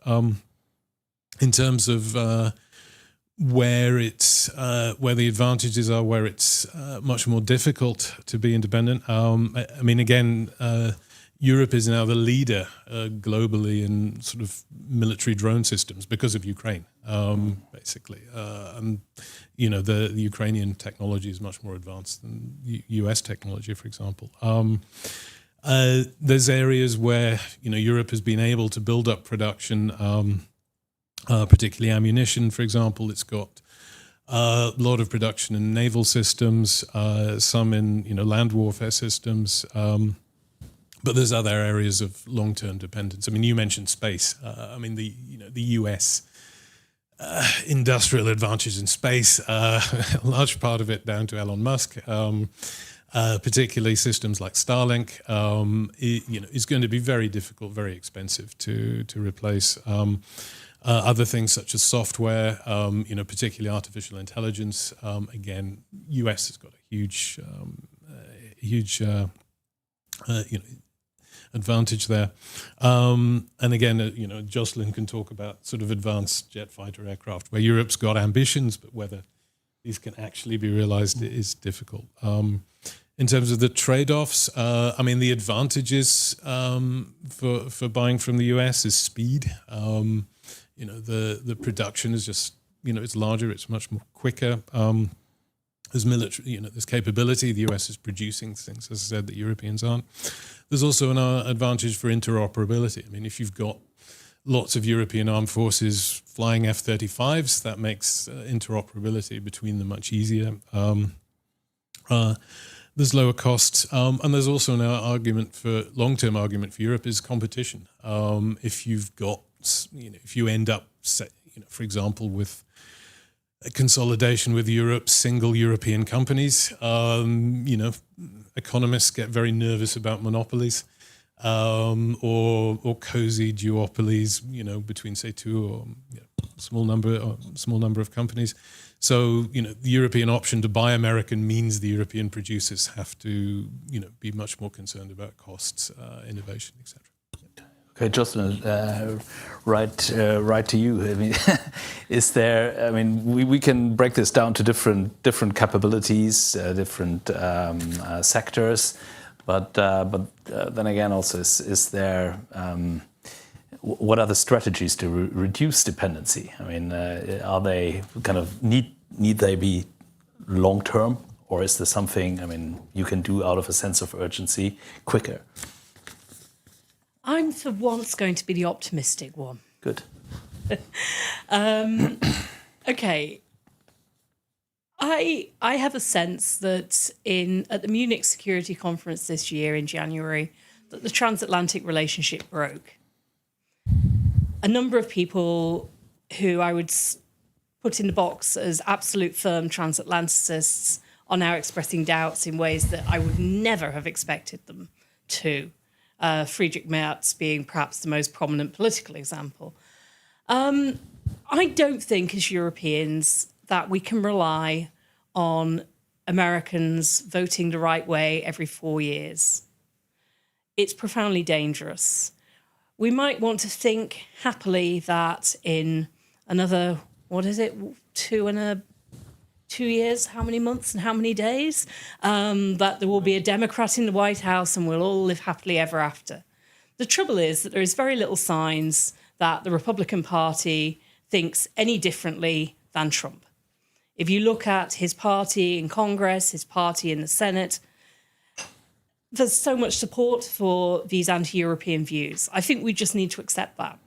In terms of where the advantages are, where it's much more difficult to be independent. Europe is now the leader globally in sort of military drone systems because of Ukraine, basically. And, the Ukrainian technology is much more advanced than US technology, for example. There's areas where, Europe has been able to build up production, particularly ammunition, for example. It's got a lot of production in naval systems, some in, land warfare systems. But there's other areas of long-term dependence. You mentioned space. The US industrial advantage in space, a large part of it down to Elon Musk, particularly systems like Starlink, is going to be very difficult, very expensive to replace. Other things such as software, particularly artificial intelligence. Again, US has got a huge advantage there. And again, Jocelyn can talk about sort of advanced jet fighter aircraft, where Europe's got ambitions, but whether these can actually be realized is difficult. In terms of the trade-offs, the advantages for buying from the US is speed. The production is just, it's larger, it's much more quicker. There's military, there's capability. The US is producing things, as I said, that Europeans aren't. There's also an advantage for interoperability. If you've got lots of European armed forces flying F-35s, that makes interoperability between them much easier. There's lower costs, and there's also an long-term argument for Europe is competition. If you've got, if you end up, for example, with a consolidation with Europe, single European companies, economists get very nervous about monopolies, or cozy duopolies, between say two or small number of companies. So, the European option to buy American means the European producers have to, be much more concerned about costs, innovation, etc. Okay, Jocelyn, right to you. Is there? We can break this down to different capabilities, different sectors, but then again, also, is there? What are the strategies to reduce dependency? Are they kind of need they be long term, or is there something you can do out of a sense of urgency quicker? I'm for once going to be the optimistic one. Good. Okay. I have a sense that at the Munich Security Conference this year in January, that the transatlantic relationship broke. A number of people who I would put in the box as absolute firm transatlanticists are now expressing doubts in ways that I would never have expected them to. Friedrich Merz being perhaps the most prominent political example. I don't think as Europeans that we can rely on Americans voting the right way every 4 years. It's profoundly dangerous. We might want to think happily that in another, 2 years, how many months and how many days, that there will be a Democrat in the White House and we'll all live happily ever after. The trouble is that there is very little signs that the Republican Party thinks any differently than Trump. If you look at his party in Congress, his party in the Senate, there's so much support for these anti-European views. I think we just need to accept that.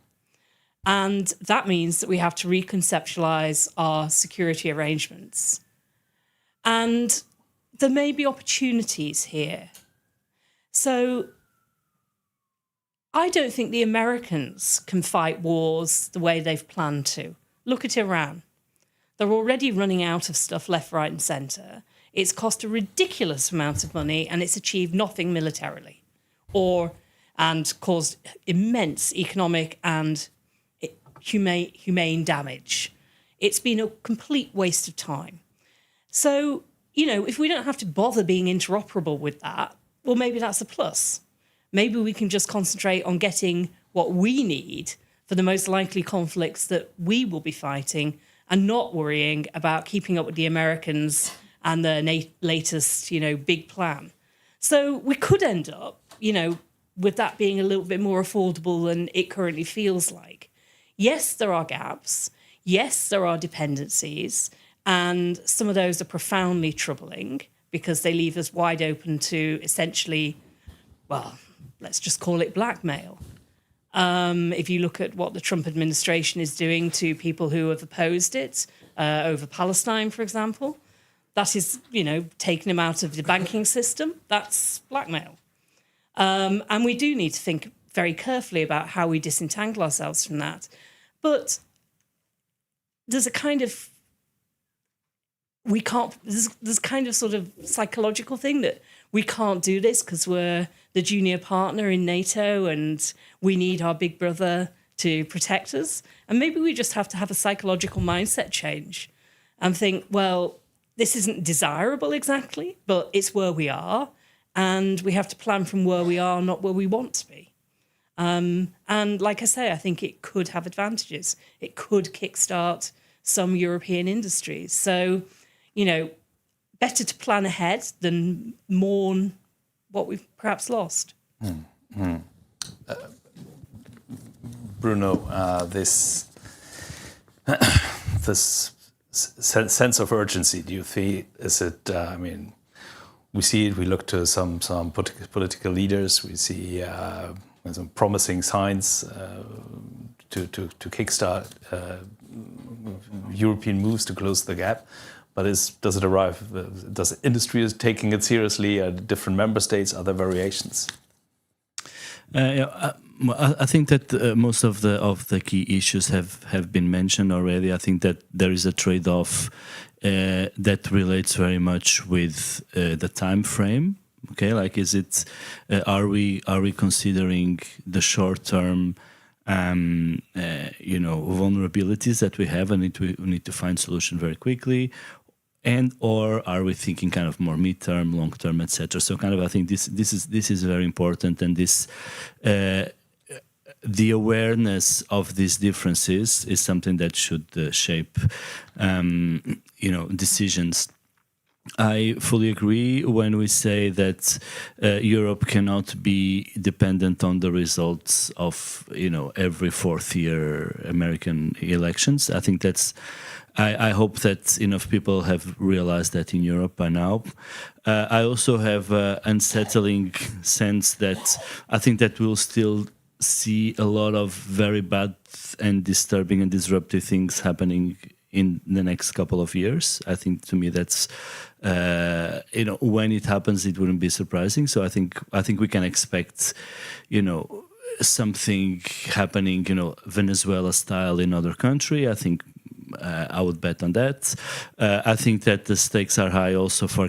And that means that we have to reconceptualize our security arrangements. And there may be opportunities here. So I don't think the Americans can fight wars the way they've planned to. Look at Iran. They're already running out of stuff left, right, and centre. It's cost a ridiculous amount of money and it's achieved nothing militarily and caused immense economic and humane damage. It's been a complete waste of time. So, if we don't have to bother being interoperable with that, well, maybe that's a plus. Maybe we can just concentrate on getting what we need for the most likely conflicts that we will be fighting and not worrying about keeping up with the Americans and their latest, big plan. So we could end up, with that being a little bit more affordable than it currently feels like. Yes, there are gaps. Yes, there are dependencies. And some of those are profoundly troubling because they leave us wide open to essentially, well, let's just call it blackmail. If you look at what the Trump administration is doing to people who have opposed it over Palestine, for example, that is, taking them out of the banking system. That's blackmail. And we do need to think very carefully about how we disentangle ourselves from that. But there's a kind of, there's kind of sort of psychological thing that we can't do this because we're the junior partner in NATO and we need our big brother to protect us. And maybe we just have to have a psychological mindset change and think, well, this isn't desirable exactly, but it's where we are. And we have to plan from where we are, not where we want to be. And like I say, I think it could have advantages. It could kickstart some European industries. So, better to plan ahead than mourn what we've perhaps lost. Bruno, this sense of urgency, do you feel, is it, we see it, we look to some political leaders, we see some promising signs to kickstart European moves to close the gap. But does it arrive? Does industry is taking it seriously? Different member states, are there variations? I think that most of the key issues have been mentioned already. I think that there is a trade-off that relates very much with the time frame. Okay, like are we considering the short-term vulnerabilities that we have and we need to find solution very quickly, and or are we thinking kind of more mid-term, long-term, etc. So kind of I think this is very important, and this the awareness of these differences is something that should shape decisions. I fully agree when we say that Europe cannot be dependent on the results of every fourth year American elections. I think that's. I hope that enough people have realized that in Europe by now. I also have an unsettling sense that I think that we'll still see a lot of very bad and disturbing and disruptive things happening in the next couple of years. I think to me that's when it happens, it wouldn't be surprising. So I think we can expect something happening Venezuela style in other country. I think I would bet on that. I think that the stakes are high also for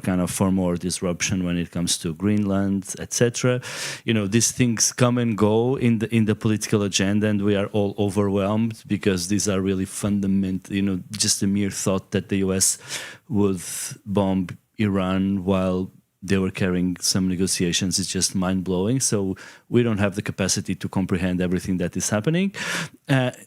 more disruption when it comes to Greenland, etc. These things come and go in the political agenda, and we are all overwhelmed because these are really fundamental. Just the mere thought that the US would bomb Iran while they were carrying some negotiations is just mind-blowing. So we don't have the capacity to comprehend everything that is happening.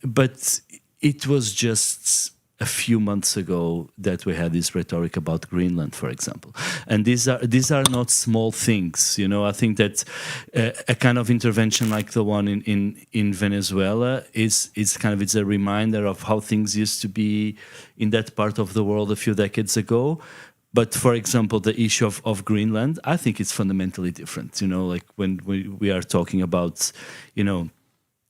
But it was just a few months ago that we had this rhetoric about Greenland, for example. And these are not small things. I think that a kind of intervention like the one in Venezuela is it's a reminder of how things used to be in that part of the world a few decades ago. But for example, the issue of Greenland, I think it's fundamentally different. Like when we are talking about,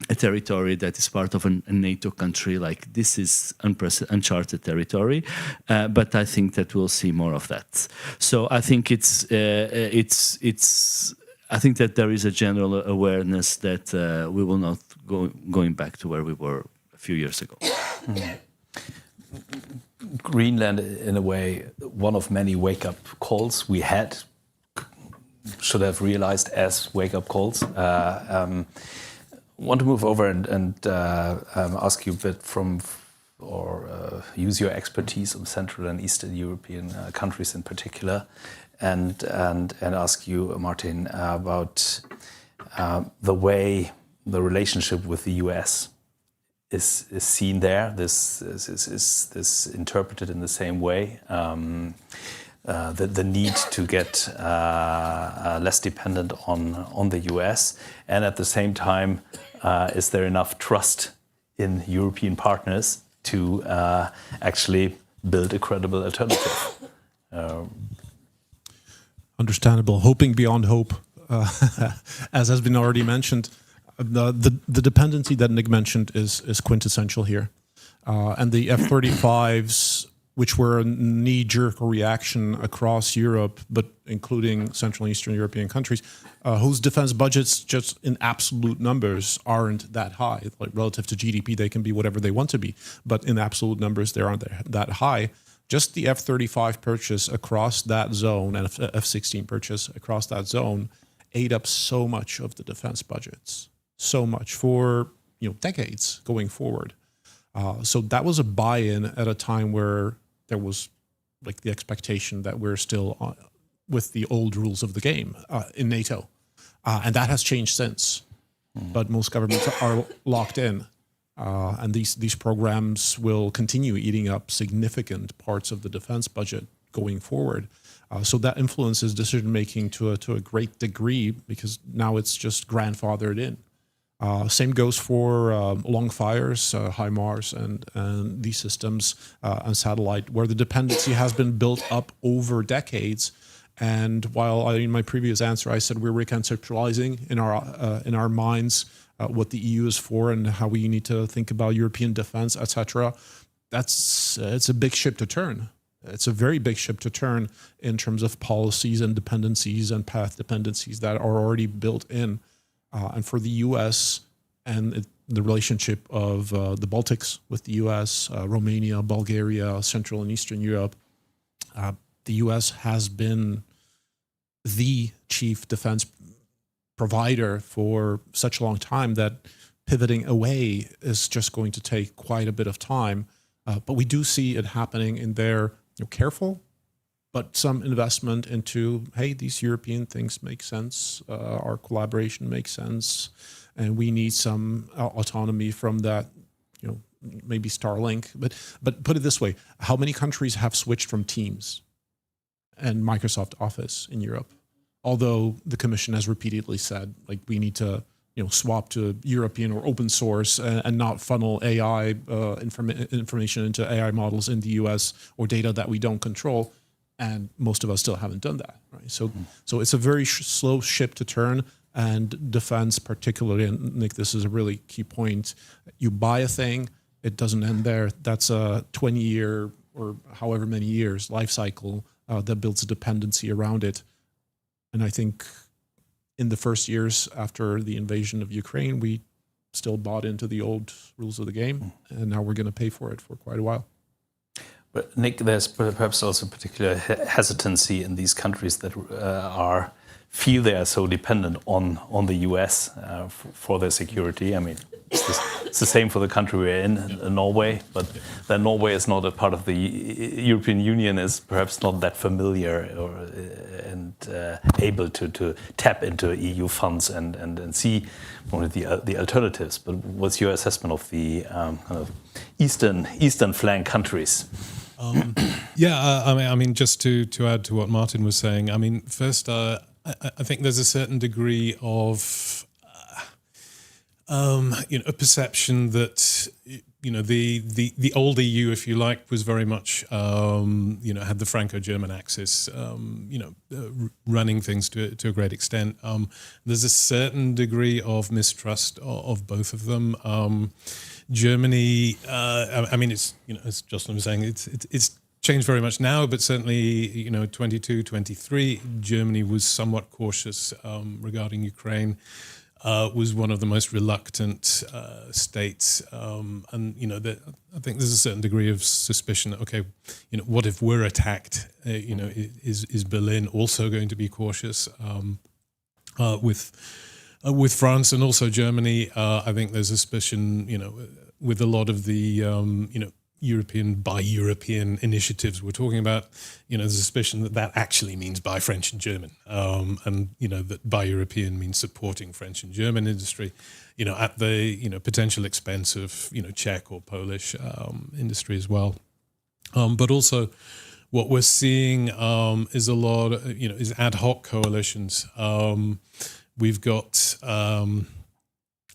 a territory that is part of a NATO country, like this is uncharted territory, but I think that we'll see more of that. So I think I think that there is a general awareness that we will not going back to where we were a few years ago. Greenland, in a way, one of many wake-up calls we should have realized as wake-up calls. Want to move over and ask you a bit use your expertise on Central and Eastern European countries in particular, and ask you, Martin, about the way the relationship with the US is seen there. This is interpreted in the same way. The need to get less dependent on the US, and at the same time, is there enough trust in European partners to actually build a credible alternative? Understandable. Hoping beyond hope, as has been already mentioned. The dependency that Nick mentioned is quintessential here, and the F-35s, which were a knee-jerk reaction across Europe, but including Central and Eastern European countries, whose defense budgets, just in absolute numbers, aren't that high. Like relative to GDP, they can be whatever they want to be, but in absolute numbers, they aren't that high. Just the F-35 purchase across that zone and F-16 purchase across that zone ate up so much of the defense budgets. So much for decades going forward. So that was a buy-in at a time where there was like the expectation that we're still with the old rules of the game in NATO. And that has changed since. But most governments are locked in. And these programs will continue eating up significant parts of the defense budget going forward. So that influences decision-making to a great degree because now it's just grandfathered in. Same goes for long fires, HIMARS, and these systems and satellite, where the dependency has been built up over decades. And while in my previous answer I said we're reconceptualizing in our minds what the EU is for and how we need to think about European defense, etc., it's a big ship to turn. It's a very big ship to turn in terms of policies and dependencies and path dependencies that are already built in. And for the U.S. and the relationship of the Baltics with the U.S., Romania, Bulgaria, Central and Eastern Europe, the U.S. has been the chief defense provider for such a long time that pivoting away is just going to take quite a bit of time. But we do see it happening in their careful, but some investment into, hey, these European things make sense, our collaboration makes sense, and we need some autonomy from that, maybe Starlink. But put it this way, how many countries have switched from Teams and Microsoft Office in Europe? Although the Commission has repeatedly said, like, we need to swap to European or open source and not funnel AI information into AI models in the US or data that we don't control. And most of us still haven't done that, right? So it's a very slow ship to turn, and defense particularly, and Nick, this is a really key point. You buy a thing, it doesn't end there. That's a 20-year or however many years life cycle that builds a dependency around it. And I think in the first years after the invasion of Ukraine, we still bought into the old rules of the game, and now we're going to pay for it for quite a while. But Nick, there's perhaps also particular hesitancy in these countries that feel they are so dependent on the US for their security. I mean, it's the same for the country we're in Norway, but that Norway is not a part of the European Union is perhaps not that familiar and able to tap into EU funds and see one of the alternatives. But what's your assessment of the kind of eastern flank countries? I mean, just to add to what Martin was saying, I mean, first, I think there's a certain degree of, a perception that, the old EU, if you like, was very much, had the Franco-German axis, running things to a great extent. There's a certain degree of mistrust of both of them. Germany, I mean, it's, as Jocelyn was saying, it's changed very much now, but certainly, 22, 23, Germany was somewhat cautious regarding Ukraine, was one of the most reluctant states. And, I think there's a certain degree of suspicion that, okay, what if we're attacked? Is Berlin also going to be cautious with France and also Germany? I think there's a suspicion, with a lot of the, European by European initiatives we're talking about, there's a suspicion that actually means by French and German, and that by European means supporting French and German industry, at the potential expense of Czech or Polish industry as well, but also what we're seeing is a lot is ad hoc coalitions. We've got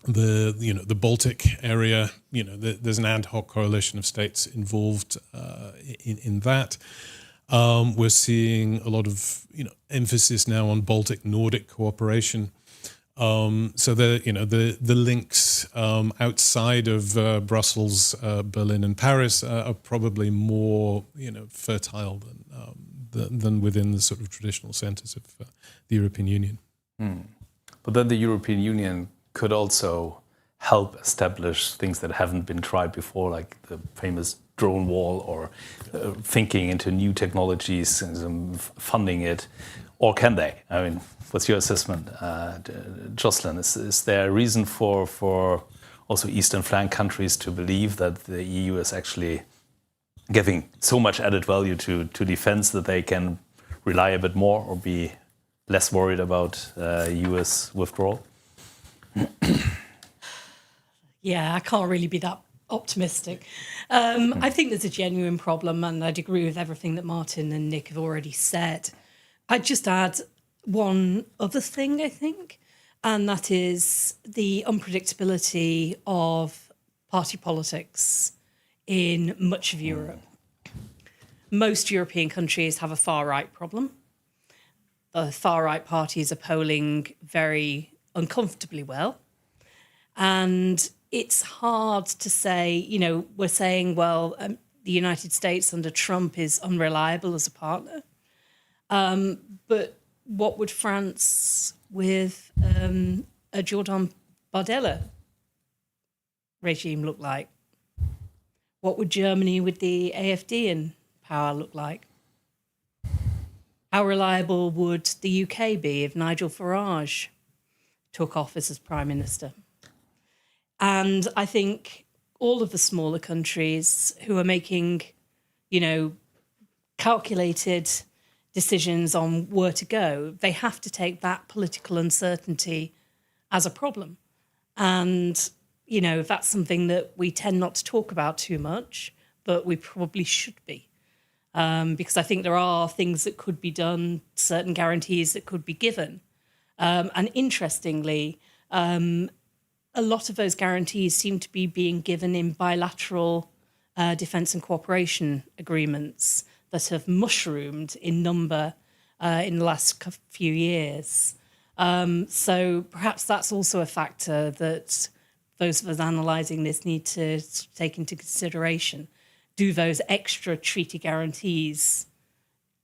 the Baltic area, there's an ad hoc coalition of states involved in that. We're seeing a lot of emphasis now on Baltic-Nordic cooperation. So the links outside of Brussels, Berlin, and Paris are probably more fertile than within the sort of traditional centres of the European Union. But then the European Union could also help establish things that haven't been tried before, like the famous drone wall, or thinking into new technologies and funding it. Or can they? I mean, what's your assessment, Jocelyn? Is there a reason for also Eastern flank countries to believe that the EU is actually giving so much added value to defense that they can rely a bit more or be less worried about US withdrawal? Yeah, I can't really be that optimistic. I think there's a genuine problem, and I'd agree with everything that Martin and Nick have already said. I'd just add one other thing, I think, and that is the unpredictability of party politics in much of Europe. Most European countries have a far-right problem. The far-right parties are polling very uncomfortably well. And it's hard to say, you know, we're saying, well, the United States under Trump is unreliable as a partner. But what would France with a Jordan Bardella regime look like? What would Germany with the AfD in power look like? How reliable would the UK be if Nigel Farage took office as Prime Minister? And I think all of the smaller countries who are making, you know, calculated decisions on where to go, they have to take that political uncertainty as a problem. And, you know, that's something that we tend not to talk about too much, but we probably should be. Because I think there are things that could be done, certain guarantees that could be given. And interestingly, a lot of those guarantees seem to be being given in bilateral defence and cooperation agreements that have mushroomed in number in the last few years. So perhaps that's also a factor that those of us analysing this need to take into consideration. Do those extra treaty guarantees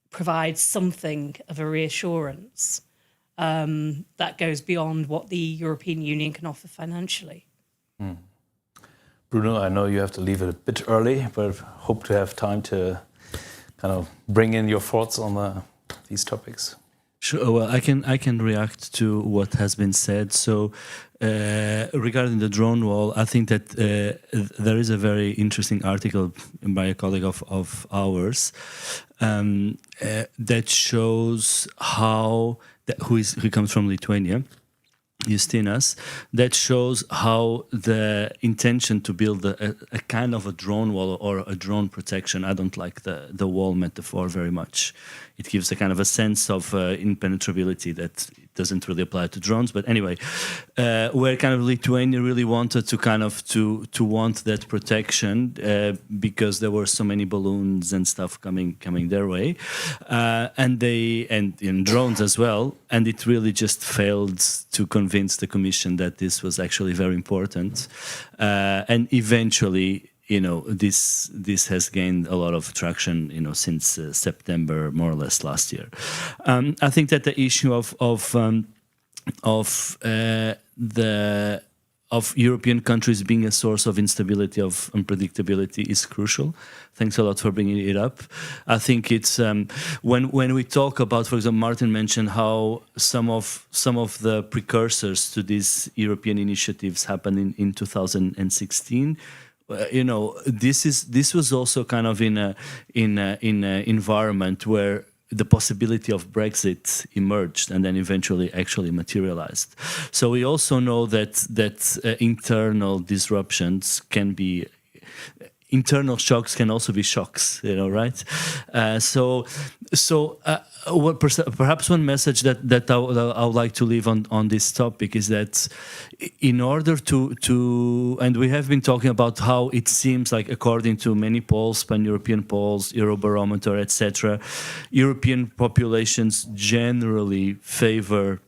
provide something of a reassurance that goes beyond what the European Union can offer financially? Bruno, I know you have to leave it a bit early, but hope to have time to kind of bring in your thoughts on these topics. Sure. Well, I can react to what has been said. So, regarding the drone wall, I think that there is a very interesting article by a colleague of ours that shows how who comes from Lithuania, Justinas, that shows how the intention to build a kind of a drone wall or a drone protection. I don't like the wall metaphor very much. It gives a kind of a sense of impenetrability that doesn't really apply to drones. But anyway, where kind of Lithuania really wanted to kind of to want that protection because there were so many balloons and stuff coming their way, and in drones as well, and it really just failed to convince the Commission that this was actually very important, and eventually, you know, this has gained a lot of traction, you know, since September, more or less, last year. I think that the issue of European countries being a source of instability, of unpredictability, is crucial. Thanks a lot for bringing it up. I think it's when we talk about, for example, Martin mentioned how some of the precursors to these European initiatives happened in 2016. You know, this was also kind of in a environment where the possibility of Brexit emerged and then eventually actually materialized. So we also know that internal disruptions can be. Internal shocks can also be shocks, you know, right? Perhaps one message that I would like to leave on this topic is that in order to and we have been talking about how it seems like, according to many polls, pan-European polls, Eurobarometer, etc., European populations generally favor,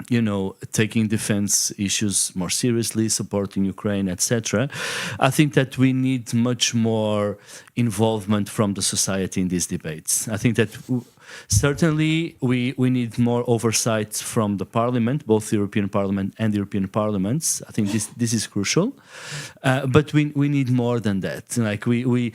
you know, taking defense issues more seriously, supporting Ukraine, etc. I think that we need much more involvement from the society in these debates. I think that certainly we need more oversight from the Parliament, both the European Parliament and the European Parliaments. I think this is crucial, but we need more than that. Like we've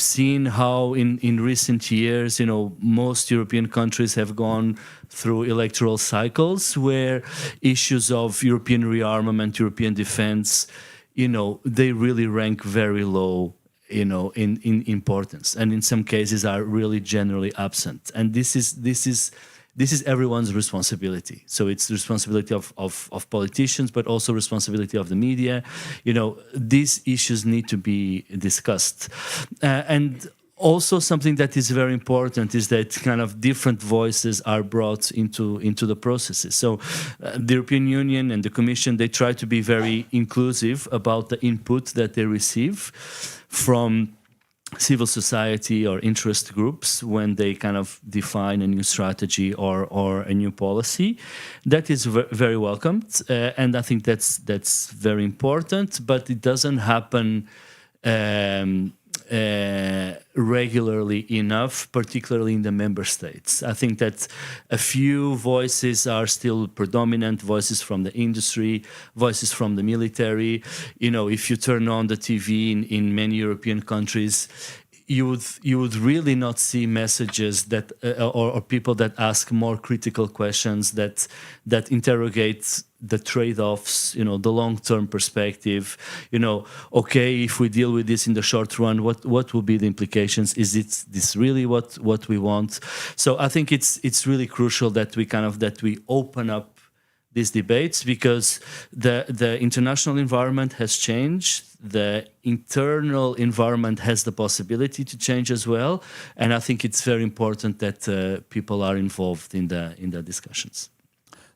seen how in recent years, most European countries have gone through electoral cycles where issues of European rearmament, European defense, they really rank very low, in importance, and in some cases are really generally absent. And this is everyone's responsibility. So it's the responsibility of politicians, but also responsibility of the media. These issues need to be discussed, and also something that is very important is that kind of different voices are brought into the processes. So the European Union and the Commission, they try to be very inclusive about the input that they receive from civil society or interest groups when they kind of define a new strategy or a new policy. That is very welcomed, and I think that's very important, but it doesn't happen regularly enough, particularly in the member states. I think that a few voices are still predominant, voices from the industry, voices from the military. If you turn on the TV in many European countries, you would really not see messages that or people that ask more critical questions that interrogate the trade-offs, the long-term perspective. Okay, if we deal with this in the short run, what will be the implications? Is this really what we want? So I think it's really crucial that we open up these debates, because the international environment has changed. The internal environment has the possibility to change as well, and I think it's very important that people are involved in the discussions.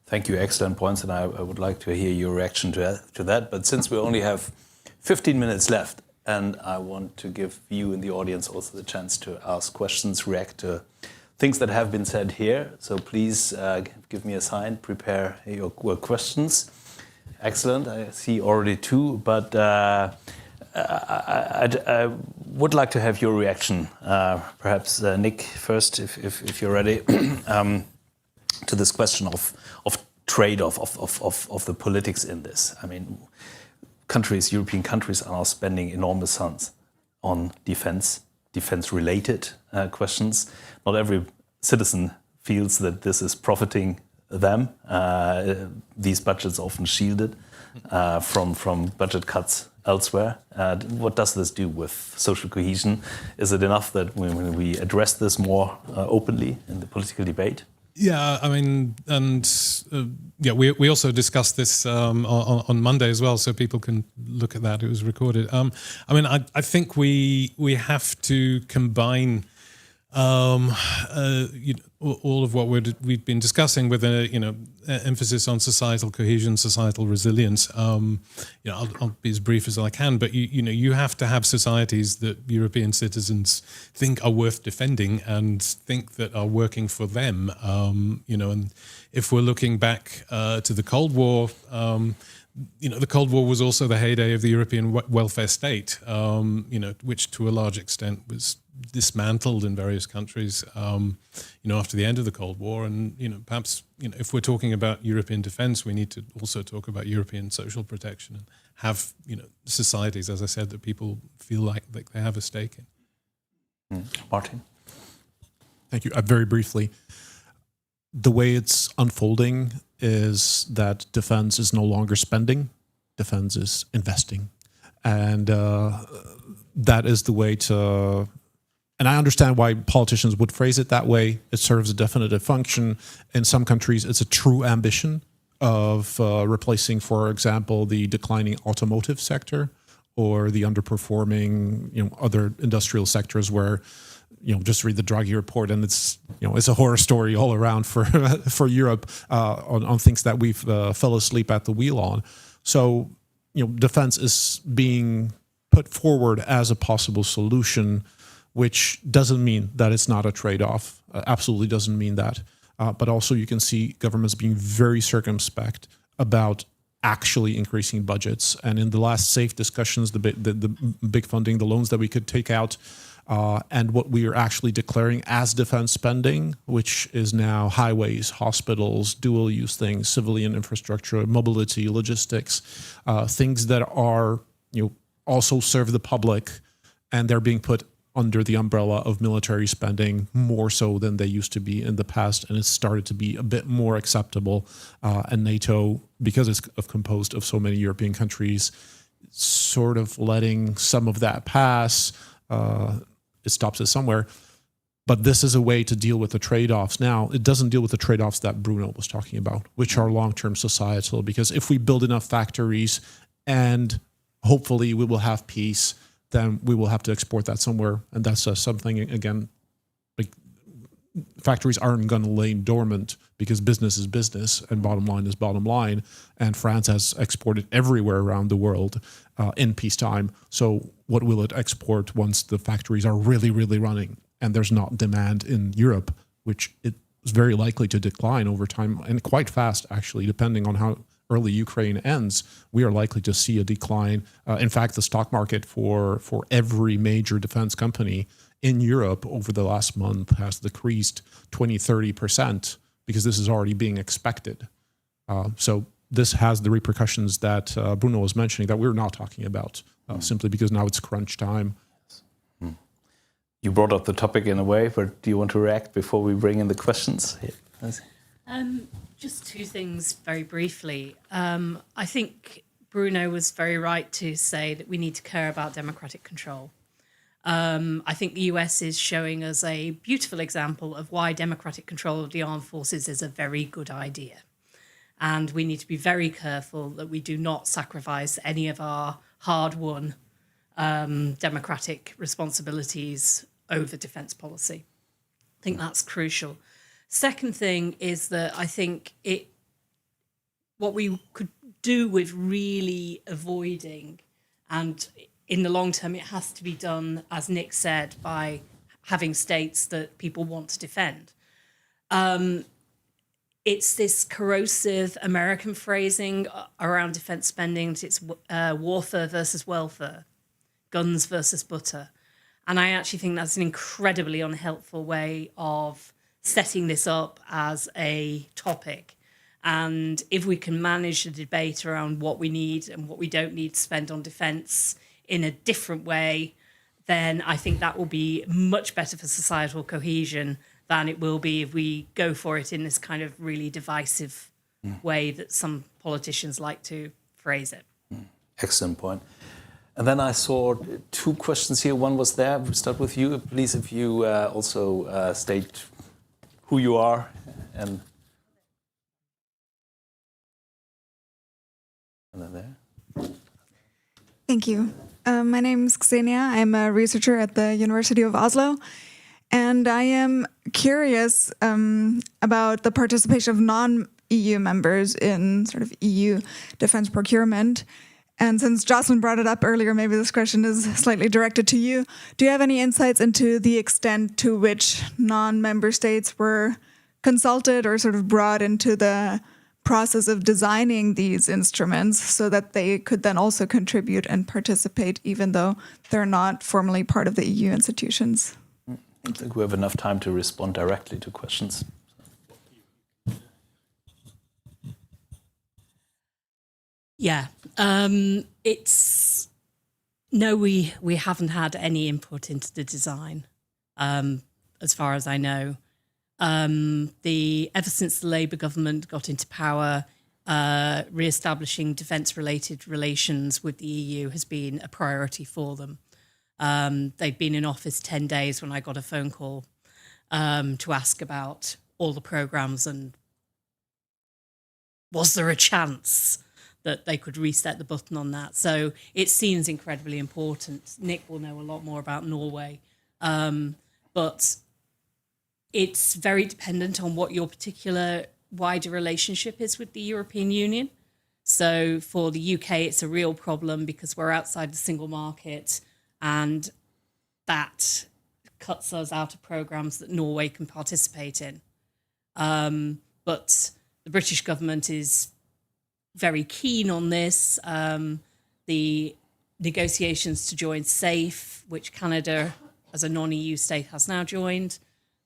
Thank you, excellent points, and I would like to hear your reaction to that. But since we only have 15 minutes left, and I want to give you in the audience also the chance to ask questions, react to things that have been said here. So please give me a sign, prepare your questions. Excellent, I see already two, but I would like to have your reaction. Perhaps Nick first, if you're ready, to this question of trade-off of the politics in this. I mean, European countries are now spending enormous sums on defense-related questions. Not every citizen feels that this is profiting them. These budgets often shielded from budget cuts elsewhere. What does this do with social cohesion? Is it enough that when we address this more openly in the political debate? Yeah, I mean, and we also discussed this on Monday as well, so people can look at that. It was recorded. I mean, I think we have to combine all of what we've been discussing with emphasis on societal cohesion, societal resilience. I'll be as brief as I can, but you have to have societies that European citizens think are worth defending and think that are working for them. And if we're looking back to the Cold War, the Cold War was also the heyday of the European welfare state, which to a large extent was dismantled in various countries, after the end of the Cold War. And, perhaps, if we're talking about European defense, we need to also talk about European social protection and have, societies, as I said, that people feel like they have a stake in. Martin? Thank you. Very briefly, the way it's unfolding is that defense is no longer spending, defense is investing. And that is the way to... And I understand why politicians would phrase it that way. It serves a definitive function. In some countries, it's a true ambition of replacing, for example, the declining automotive sector or the underperforming, other industrial sectors where, just read the Draghi report and it's a horror story all around for Europe on things that we've fell asleep at the wheel on. So, defense is being put forward as a possible solution, which doesn't mean that it's not a trade-off. Absolutely doesn't mean that. But also you can see governments being very circumspect about actually increasing budgets. And in the last SAFE discussions, the big funding, the loans that we could take out, and what we are actually declaring as defense spending, which is now highways, hospitals, dual-use things, civilian infrastructure, mobility, logistics, things that are, also serve the public, and they're being put under the umbrella of military spending more so than they used to be in the past, and it's started to be a bit more acceptable. And NATO, because it's composed of so many European countries, sort of letting some of that pass. It stops it somewhere. But this is a way to deal with the trade-offs. Now, it doesn't deal with the trade-offs that Bruno was talking about, which are long-term societal, because if we build enough factories and hopefully we will have peace, then we will have to export that somewhere. And that's something, again, like factories aren't going to lay dormant because business is business and bottom line is bottom line. And France has exported everywhere around the world in peacetime. So what will it export once the factories are really, really running and there's not demand in Europe, which it is very likely to decline over time and quite fast, actually, depending on how early Ukraine ends, we are likely to see a decline. In fact, the stock market for every major defense company in Europe over the last month has decreased 20-30% because this is already being expected. So this has the repercussions that Bruno was mentioning that we're not talking about, simply because now it's crunch time. You brought up the topic in a way, but do you want to react before we bring in the questions? Just two things very briefly. I think Bruno was very right to say that we need to care about democratic control. I think the US is showing us a beautiful example of why democratic control of the armed forces is a very good idea. And we need to be very careful that we do not sacrifice any of our hard-won democratic responsibilities over defense policy. I think that's crucial. Second thing is that I think what we could do with really avoiding, and in the long term, it has to be done, as Nick said, by having states that people want to defend. It's this corrosive American phrasing around defense spending. It's warfare versus welfare, guns versus butter. And I actually think that's an incredibly unhelpful way of setting this up as a topic. And if we can manage the debate around what we need and what we don't need to spend on defence in a different way, then I think that will be much better for societal cohesion than it will be if we go for it in this kind of really divisive way that some politicians like to phrase it. Excellent point. And then I saw two questions here. One was there. We'll start with you. Please, if you also state who you are and then there. Thank you. My name is Xenia. I'm a researcher at the University of Oslo, and I am curious about the participation of non-EU members in sort of EU defense procurement. And since Jocelyn brought it up earlier, maybe this question is slightly directed to you. Do you have any insights into the extent to which non-member states were consulted or sort of brought into the process of designing these instruments so that they could then also contribute and participate even though they're not formally part of the EU institutions? I think we have enough time to respond directly to questions. Yeah, we haven't had any input into the design, as far as I know. Ever since the Labour government got into power, re-establishing defence-related relations with the EU has been a priority for them. They've been in office 10 days when I got a phone call to ask about all the programmes and was there a chance that they could reset the button on that. So it seems incredibly important. Nick will know a lot more about Norway. But it's very dependent on what your particular wider relationship is with the European Union. So for the UK, it's a real problem because we're outside the single market and that cuts us out of programmes that Norway can participate in. But the British government is very keen on this. The negotiations to join SAFE, which Canada as a non-EU state, has now joined,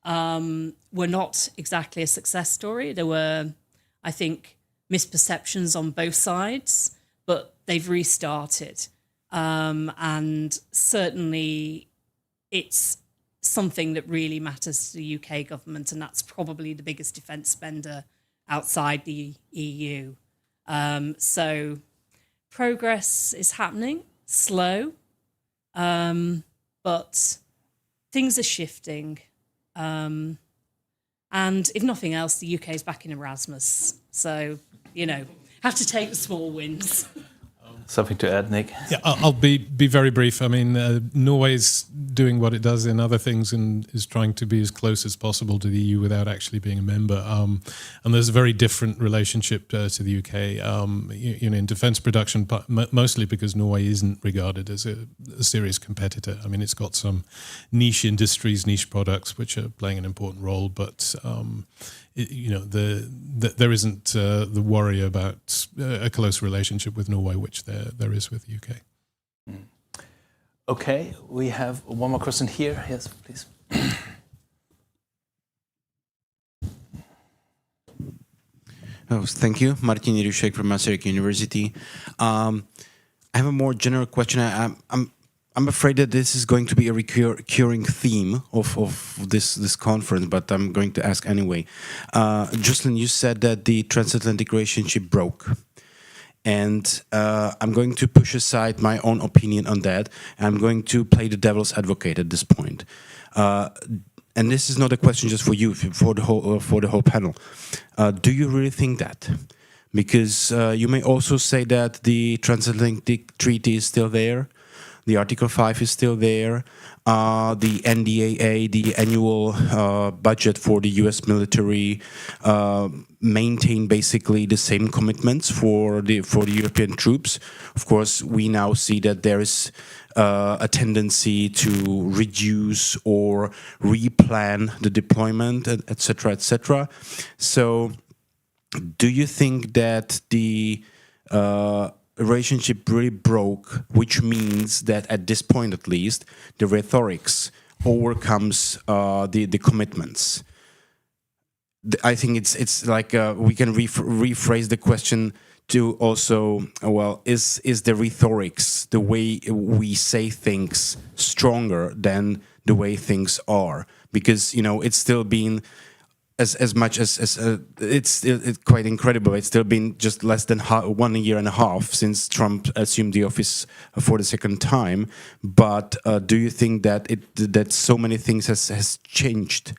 were not exactly a success story. There were, I think, misperceptions on both sides, but they've restarted. And certainly it's something that really matters to the UK government, and that's probably the biggest defence spender outside the EU. So progress is happening, slow, but things are shifting. And if nothing else, the UK is back in Erasmus. So, have to take the small wins. Something to add, Nick? Yeah, I'll be very brief. I mean, Norway's doing what it does in other things and is trying to be as close as possible to the EU without actually being a member. And there's a very different relationship to the UK, in defence production, mostly because Norway isn't regarded as a serious competitor. I mean, it's got some niche industries, niche products, which are playing an important role, but there isn't the worry about a close relationship with Norway, which there is with the UK. Okay, we have one more question here. Yes, please. Oh, thank you. Martin Jirušek from Masaryk University. I have a more general question. I'm afraid that this is going to be a recurring theme of this conference, but I'm going to ask anyway. Jocelyn, you said that the transatlantic relationship broke. And I'm going to push aside my own opinion on that. I'm going to play the devil's advocate at this point. And this is not a question just for you, for the whole panel. Do you really think that? Because you may also say that the transatlantic treaty is still there. The Article 5 is still there. The NDAA, the annual budget for the US military, maintain basically the same commitments for the European troops. Of course, we now see that there is a tendency to reduce or replan the deployment, etc., etc. So, do you think that the relationship really broke, which means that at this point at least, the rhetorics overcomes the commitments? I think it's like we can rephrase the question to also, well, is the rhetorics, the way we say things, stronger than the way things are? Because, it's still been as much as it's quite incredible. It's still been just less than 1 year and a half since Trump assumed the office for the second time. But do you think that that so many things has changed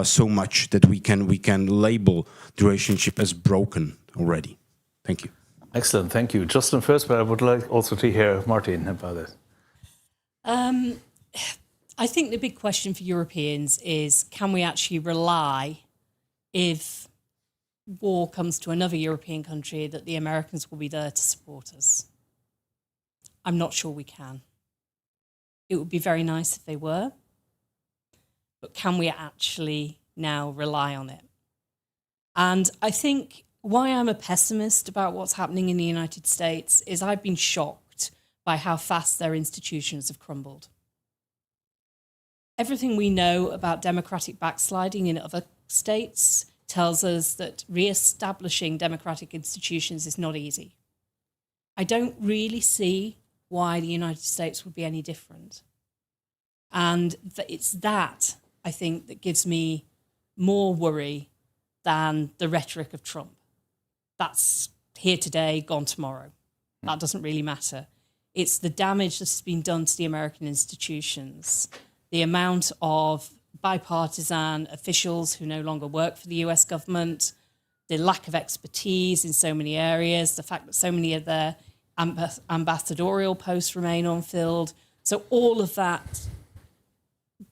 so much that we can label the relationship as broken already? Thank you. Excellent, thank you. Justin first, but I would like also to hear Martin about this. I think the big question for Europeans is, can we actually rely, if war comes to another European country, that the Americans will be there to support us? I'm not sure we can. It would be very nice if they were, but can we actually now rely on it? And I think why I'm a pessimist about what's happening in the United States is I've been shocked by how fast their institutions have crumbled. Everything we know about democratic backsliding in other states tells us that re-establishing democratic institutions is not easy. I don't really see why the United States would be any different. And it's that, I think, that gives me more worry than the rhetoric of Trump. That's here today, gone tomorrow. That doesn't really matter. It's the damage that's been done to the American institutions, the amount of bipartisan officials who no longer work for the US government, the lack of expertise in so many areas, the fact that so many of their ambassadorial posts remain unfilled. So all of that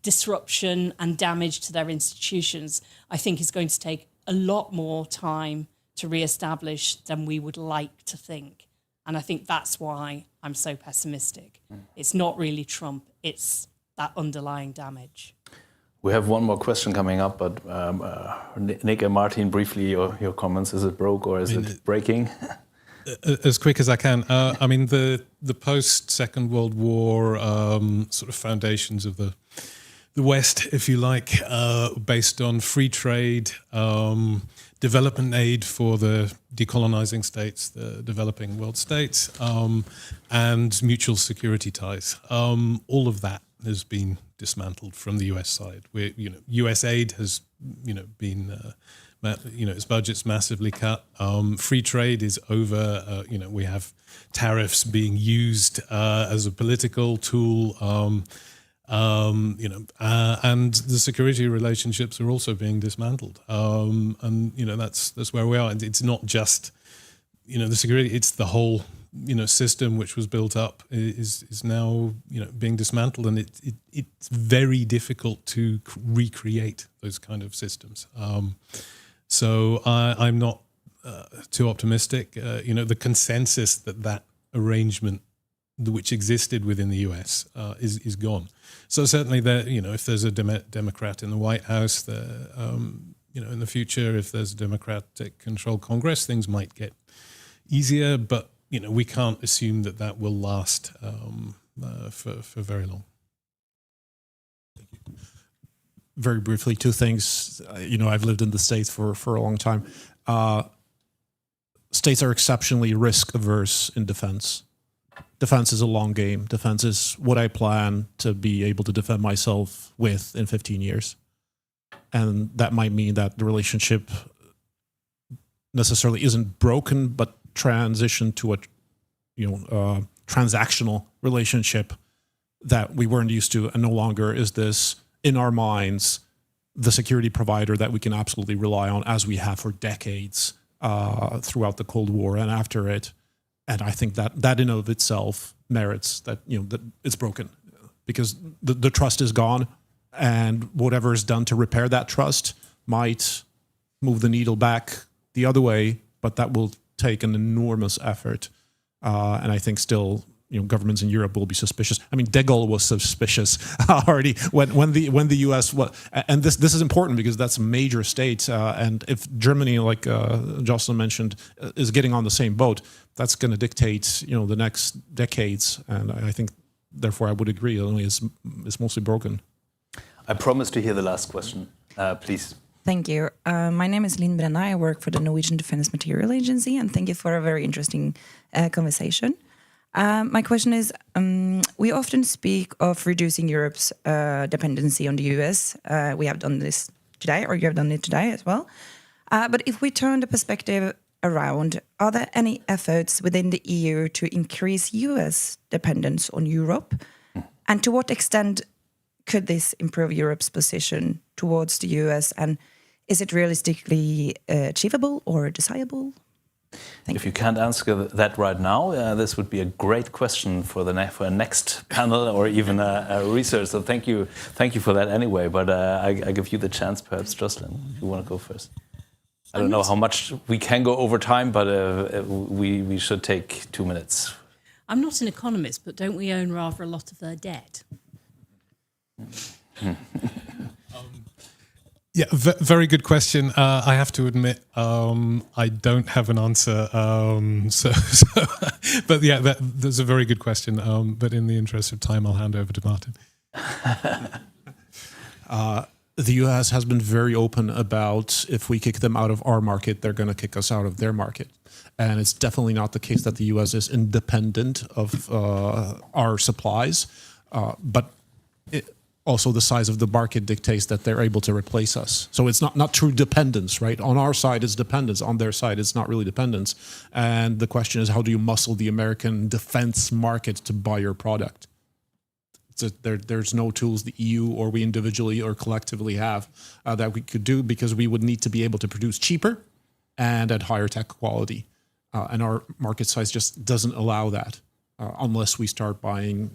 disruption and damage to their institutions, I think, is going to take a lot more time to re-establish than we would like to think. And I think that's why I'm so pessimistic. It's not really Trump, it's that underlying damage. We have one more question coming up, but Nick and Martin, briefly, your comments. Is it broke or is it breaking? As quick as I can. I mean, the post Second World War sort of foundations of the West, if you like, based on free trade, development aid for the decolonizing states, the developing world states, and mutual security ties. All of that has been dismantled from the US side. US aid has, been, its budget's massively cut. Free trade is over. We have tariffs being used as a political tool. And the security relationships are also being dismantled. That's where we are. And it's not just, the security, it's the whole, system which was built up is now, being dismantled, and it's very difficult to recreate those kind of systems. So I'm not too optimistic. The consensus that arrangement which existed within the US is gone. So certainly there, if there's a Democrat in the White House, in the future, if there's a Democratic-controlled Congress, things might get easier. But we can't assume that will last for very long. Thank you. Very briefly, two things. I've lived in the States for a long time. States are exceptionally risk-averse in defense. Defense is a long game. Defense is what I plan to be able to defend myself with in 15 years. And that might mean that the relationship necessarily isn't broken, but transitioned to a transactional relationship that we weren't used to, and no longer is this, in our minds, the security provider that we can absolutely rely on, as we have for decades throughout the Cold War and after it. And I think that in and of itself merits that, that it's broken, because the trust is gone, and whatever is done to repair that trust might move the needle back the other way, but that will take an enormous effort. And I think still, governments in Europe will be suspicious. I mean, De Gaulle was suspicious already when the U.S. was, and this is important because that's a major state. And if Germany, like Jocelyn mentioned, is getting on the same boat, that's going to dictate, the next decades. And I think, therefore, I would agree. It's mostly broken. I promise to hear the last question, please. Thank you. My name is Linn Brenna. I work for the Norwegian Defence Material Agency, and thank you for a very interesting conversation. My question is, we often speak of reducing Europe's dependency on the US. We have done this today, or you have done it today as well. But if we turn the perspective around, are there any efforts within the EU to increase US dependence on Europe? And to what extent could this improve Europe's position towards the US? And is it realistically achievable or desirable? If you can't answer that right now, this would be a great question for a next panel or even a research. So thank you for that anyway. But I give you the chance, perhaps, Jocelyn, if you want to go first. I don't know how much we can go over time, but we should take 2 minutes. I'm not an economist, but don't we own rather a lot of their debt? Yeah, very good question. I have to admit, I don't have an answer. But yeah, that's a very good question. But in the interest of time, I'll hand over to Martin. The US has been very open about, if we kick them out of our market, they're going to kick us out of their market. And it's definitely not the case that the US is independent of our supplies. But also the size of the market dictates that they're able to replace us. So it's not true dependence, right? On our side, it's dependence. On their side, it's not really dependence. And the question is, how do you muscle the American defense market to buy your product? There's no tools the EU or we individually or collectively have that we could do, because we would need to be able to produce cheaper and at higher tech quality. And our market size just doesn't allow that unless we start buying,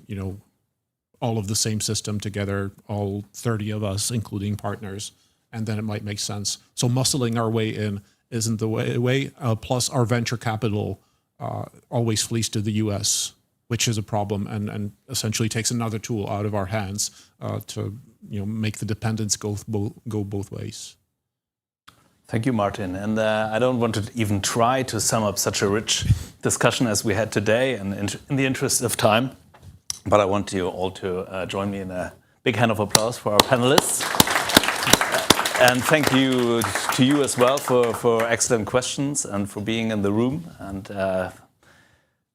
all of the same system together, all 30 of us, including partners, and then it might make sense. So muscling our way in isn't the way. Plus, our venture capital always flees to the US, which is a problem, and essentially takes another tool out of our hands to make the dependence go both ways. Thank you, Martin. And I don't want to even try to sum up such a rich discussion as we had today, and in the interest of time. But I want you all to join me in a big hand of applause for our panelists. And thank you to you as well for excellent questions and for being in the room. And that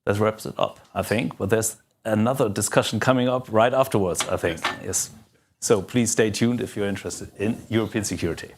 wraps it up, I think. But there's another discussion coming up right afterwards, I think. Yes. So please stay tuned if you're interested in European security.